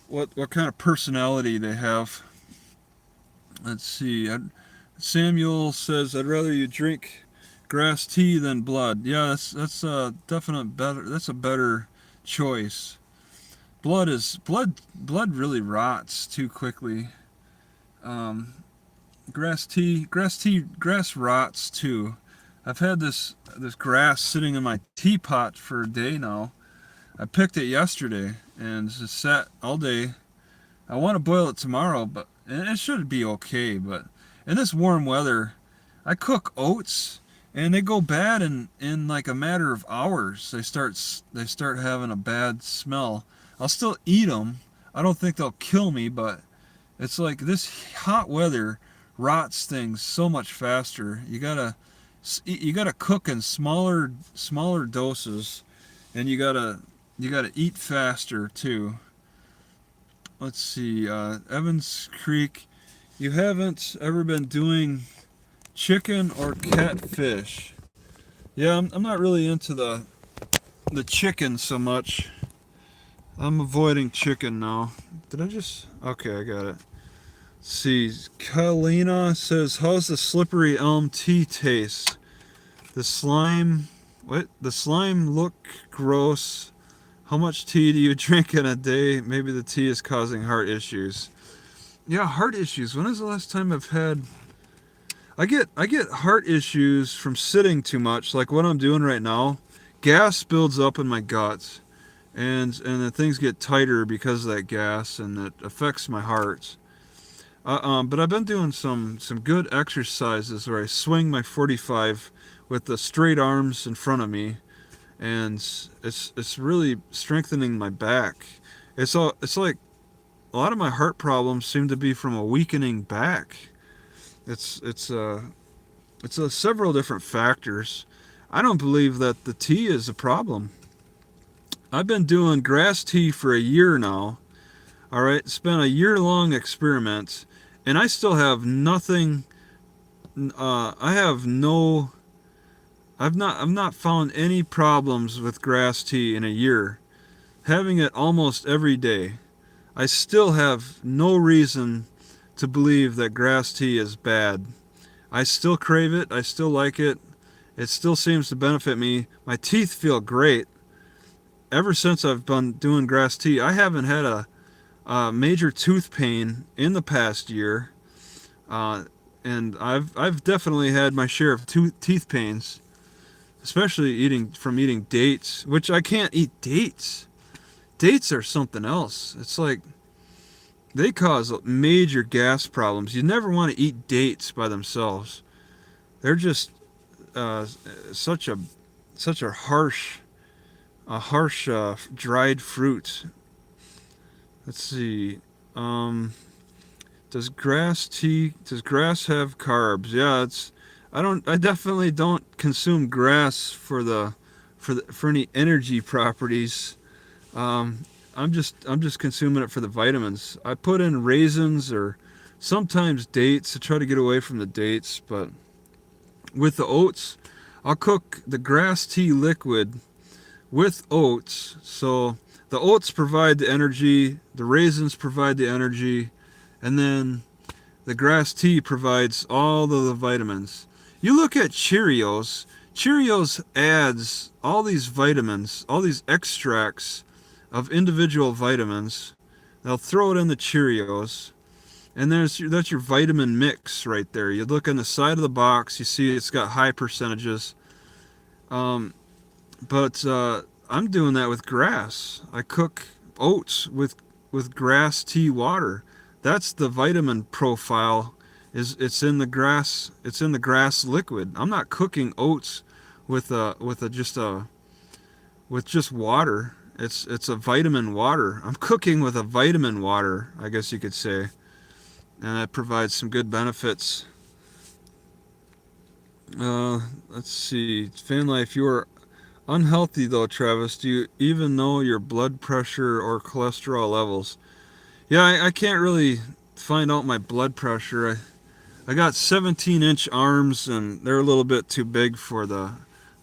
what kind of personality they have. Let's see. Samuel says, "I'd rather you drink grass tea than blood." Yeah, that's a definite better. That's a better choice. Blood really rots too quickly. Grass rots too. I've had this grass sitting in my teapot for a day now. I picked it yesterday and it's just sat all day. I want to boil it tomorrow, but and it should be okay. But in this warm weather, I cook oats and they go bad in like a matter of hours. They start having a bad smell. I'll still eat them. I don't think they'll kill me, but it's like this hot weather rots things so much faster. You gotta cook in smaller doses, and you gotta eat faster too. Let's see, Evans Creek. You haven't ever been doing chicken or catfish? Yeah, I'm not really into the chicken so much. I'm avoiding chicken now. Did I just... Okay, I got it. Let's see, Kalina says, "How's the slippery elm tea taste? The slime... What? The slime look gross. How much tea do you drink in a day? Maybe the tea is causing heart issues." Yeah, heart issues. When is the last time I've had... I get heart issues from sitting too much, like what I'm doing right now. Gas builds up in my guts, and then things get tighter because of that gas, and it affects my heart. But I've been doing some good exercises where I swing my 45 with the straight arms in front of me, and it's really strengthening my back. It's like a lot of my heart problems seem to be from a weakening back. It's several different factors. I don't believe that the tea is a problem. I've been doing grass tea for a year now. All right, it's been a year-long experiment, and I still have nothing. I've not found any problems with grass tea in a year. Having it almost every day, I still have no reason to believe that grass tea is bad. I still crave it. I still like it. It still seems to benefit me. My teeth feel great. Ever since I've been doing grass tea, I haven't had a major tooth pain in the past year. And I've definitely had my share of teeth pains, especially eating dates, which I can't eat dates. Dates are something else. It's like they cause major gas problems. You never want to eat dates by themselves. They're just uh, such a harsh dried fruit. Let's see. Does grass have carbs? Yeah, I definitely don't consume grass for any energy properties. I'm just consuming it for the vitamins. I put in raisins or sometimes dates to try to get away from the dates, but with the oats, I'll cook the grass tea liquid with oats. So the oats provide the energy, the raisins provide the energy, and then the grass tea provides all of the vitamins. You look at Cheerios. Cheerios adds all these vitamins, all these extracts of individual vitamins. They'll throw it in the Cheerios, and that's your vitamin mix right there. You look on the side of the box, you see it's got high percentages. But I'm doing that with grass. I cook oats with grass tea water. That's the vitamin profile. It's in the grass. It's in the grass liquid. I'm not cooking oats with just water. It's a vitamin water. I'm cooking with a vitamin water, I guess you could say, and that provides some good benefits. Let's see. Fan life. You are unhealthy though, Travis. Do you even know your blood pressure or cholesterol levels? Yeah, I can't really find out my blood pressure. I got 17-inch arms, and they're a little bit too big for the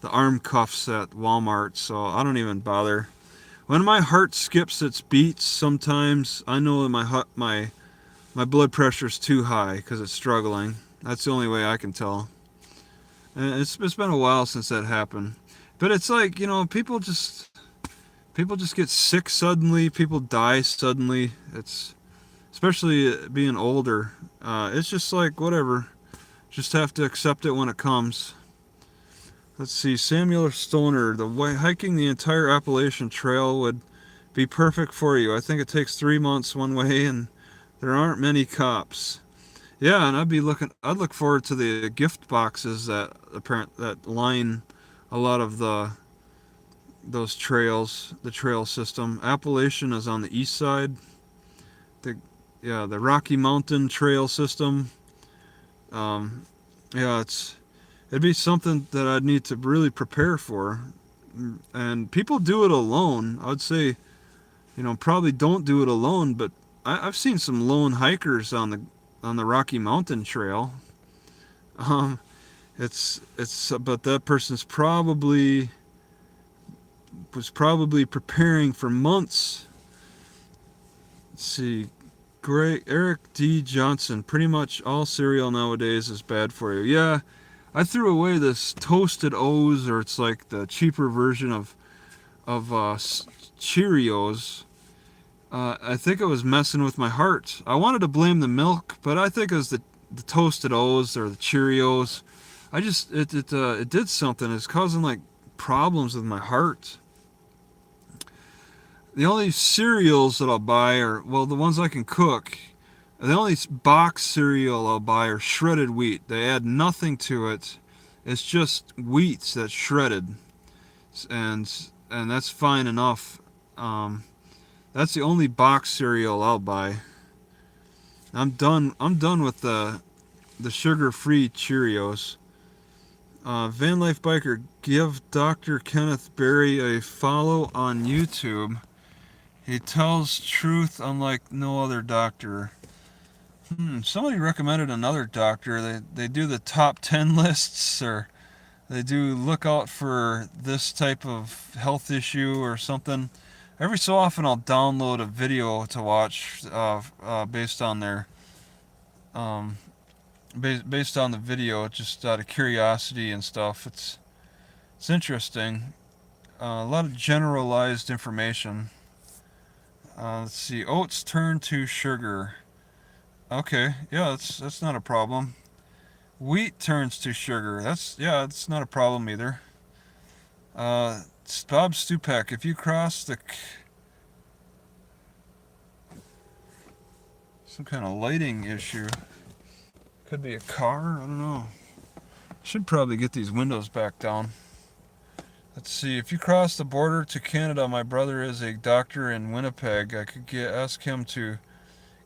arm cuffs at Walmart, so I don't even bother. When my heart skips its beats, sometimes I know that my blood pressure's too high because it's struggling. That's the only way I can tell. And it's been a while since that happened. But it's like, people just get sick suddenly, people die suddenly. It's especially being older. It's just like whatever. Just have to accept it when it comes. Let's see, Samuel Stoner, hiking the entire Appalachian Trail would be perfect for you. I think it takes 3 months one way, and there aren't many cops. Yeah, and I'd look forward to the gift boxes that line a lot of those trails, the trail system. Appalachian is on the east side. The Rocky Mountain Trail system. Yeah, it'd be something that I'd need to really prepare for. And people do it alone. I would say, probably don't do it alone, but I've seen some lone hikers on the Rocky Mountain Trail. But that person's was probably preparing for months. Let's see, Eric D. Johnson. Pretty much all cereal nowadays is bad for you. Yeah, I threw away this Toasted O's, or it's like the cheaper version of Cheerios. I think it was messing with my heart. I wanted to blame the milk, but I think it was the Toasted O's or the Cheerios. It did something. It's causing like problems with my heart. The only cereals that I'll buy are, well, the ones I can cook. The only box cereal I'll buy are shredded wheat. They add nothing to it. It's just wheat that's shredded, and that's fine enough. That's the only box cereal I'll buy. I'm done with the sugar-free Cheerios. Van Life Biker, give Dr. Kenneth Berry a follow on YouTube. He tells truth unlike no other doctor. Somebody recommended another doctor. They do the top 10 lists, or they do look out for this type of health issue or something. Every so often I'll download a video to watch based on their um, based on the video, just out of curiosity and stuff. It's interesting. A lot of generalized information. Let's see. Oats turn to sugar. Okay, yeah, that's not a problem. Wheat turns to sugar. That's not a problem either. Bob Stupak, if you cross the some kind of lighting issue, could be a car. I don't know. Should probably get these windows back down. Let's see. If you cross the border to Canada, my brother is a doctor in Winnipeg. I could ask him to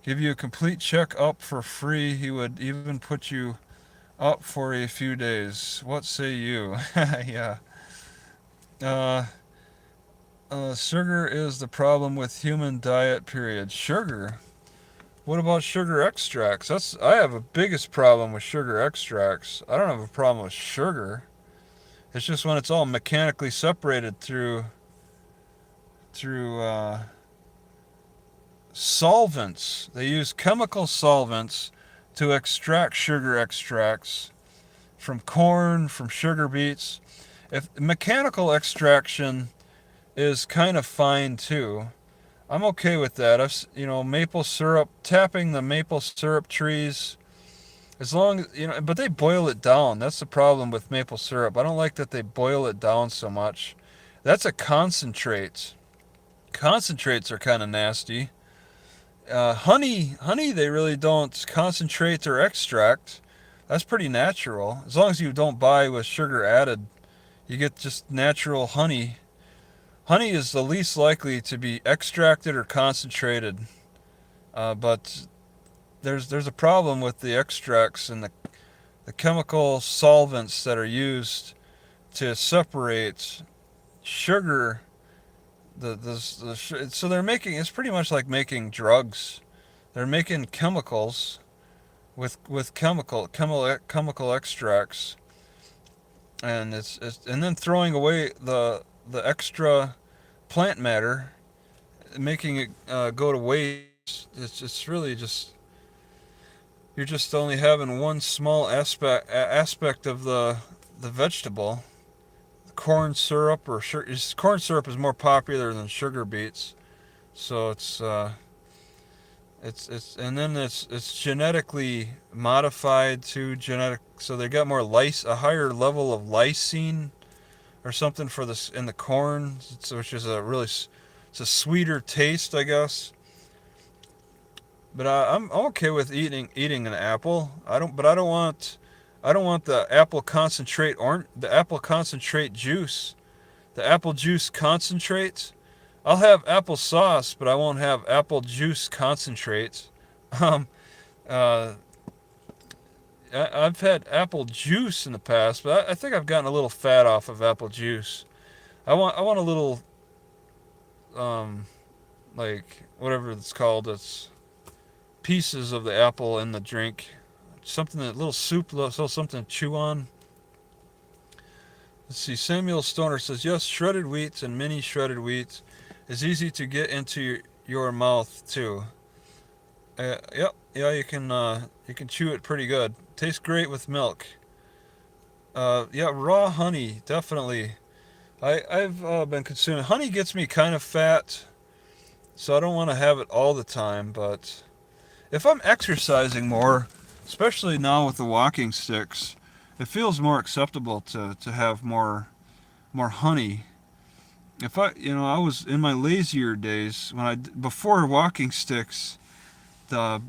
give you a complete checkup for free. He would even put you up for a few days. What say you? Yeah. Sugar is the problem with human diet, period. Sugar? What about sugar extracts? I have a biggest problem with sugar extracts. I don't have a problem with sugar. It's just when it's all mechanically separated through solvents. They use chemical solvents to extract sugar extracts from corn, from sugar beets. If mechanical extraction is kind of fine too, I'm okay with that. Maple syrup, tapping the maple syrup trees, as long as, but they boil it down. That's the problem with maple syrup. I don't like that they boil it down so much. That's a concentrate. Concentrates are kind of nasty. Honey, they really don't concentrate or extract. That's pretty natural. As long as you don't buy with sugar added, you get just natural honey. Honey is the least likely to be extracted or concentrated, but there's a problem with the extracts and the chemical solvents that are used to separate sugar. So they're making, it's pretty much like making drugs. They're making chemicals with chemical extracts, and and then throwing away the extra plant matter, making it go to waste. It's really just, you're just only having one small aspect of the vegetable. Corn syrup or sugar. Corn syrup is more popular than sugar beets, so it's genetically modified to genetic. So they got a higher level of lysine or something for this in the corn, which is it's a sweeter taste, I guess. But I'm okay with eating an apple. I don't want the apple concentrate the apple concentrate juice. The apple juice concentrate. I'll have apple sauce, but I won't have apple juice concentrate. I've had apple juice in the past, but I think I've gotten a little fat off of apple juice. I want a little like whatever it's called. It's pieces of the apple in the drink. Something, a little soup, something to chew on. Let's see. Samuel Stoner says, yes, shredded wheat and mini shredded wheat is easy to get into your mouth too. Yep, yeah, you can chew it pretty good. Tastes great with milk. Yeah, raw honey, definitely. I've been consuming honey. Gets me kind of fat, so I don't want to have it all the time. But if I'm exercising more, especially now with the walking sticks, it feels more acceptable to have more honey. If I was in my lazier days before walking sticks, I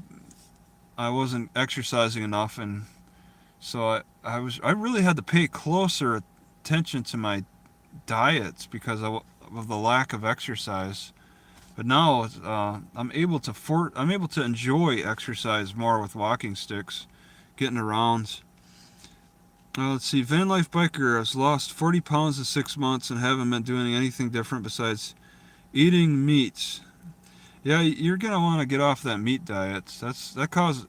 wasn't exercising enough, and so I really had to pay closer attention to my diet because of the lack of exercise. But now I'm able to enjoy exercise more with walking sticks, getting around. Let's see. Van Life Biker has lost 40 pounds in 6 months and haven't been doing anything different besides eating meat. Yeah, you're gonna want to get off that meat diet. That causes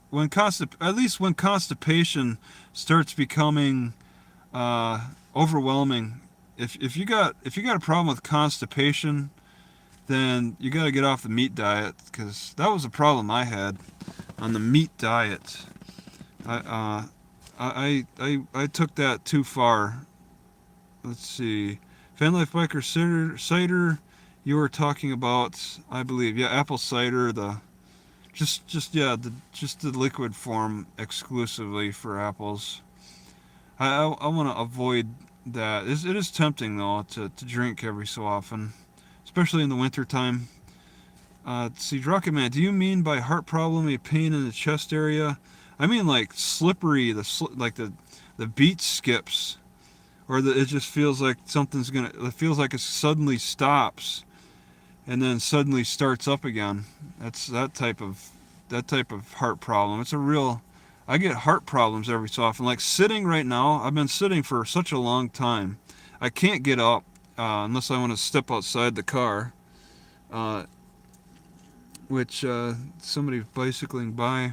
at least when constipation starts becoming overwhelming. If you got a problem with constipation, then you got to get off the meat diet, because that was a problem I had on the meat diet. I took that too far. Let's see, Fan Life Biker cider. You were talking about, I believe, yeah, apple cider. Just the liquid form exclusively for apples. I want to avoid that. It is tempting though to drink every so often, especially in the winter time. See, Rocket Man, do you mean by heart problem a pain in the chest area? I mean like slippery, like the beat skips, or it just feels like something's gonna. It feels like it suddenly stops, and then suddenly starts up again. That's that type of heart problem. It's a real. I get heart problems every so often. Like sitting right now, I've been sitting for such a long time. I can't get up unless I want to step outside the car. Uh, which somebody bicycling by.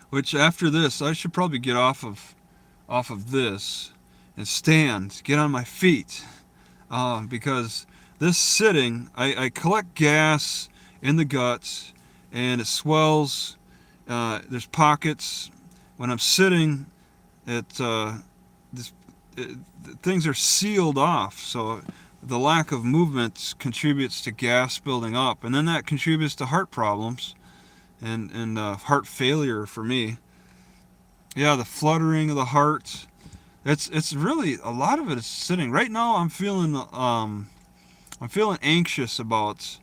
Which after this, I should probably get off of this and stand, get on my feet, because this sitting, I collect gas in the guts, and it swells. There's pockets. When I'm sitting, this, it, things are sealed off, so the lack of movement contributes to gas building up, and then that contributes to heart problems and heart failure for me. Yeah, the fluttering of the heart. It's really a lot of it is sitting. Right now, I'm feeling anxious about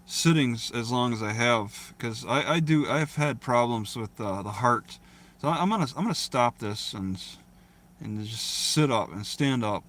sitting as long as I have, because I've had problems with the heart. So I'm gonna stop this and just sit up and stand up.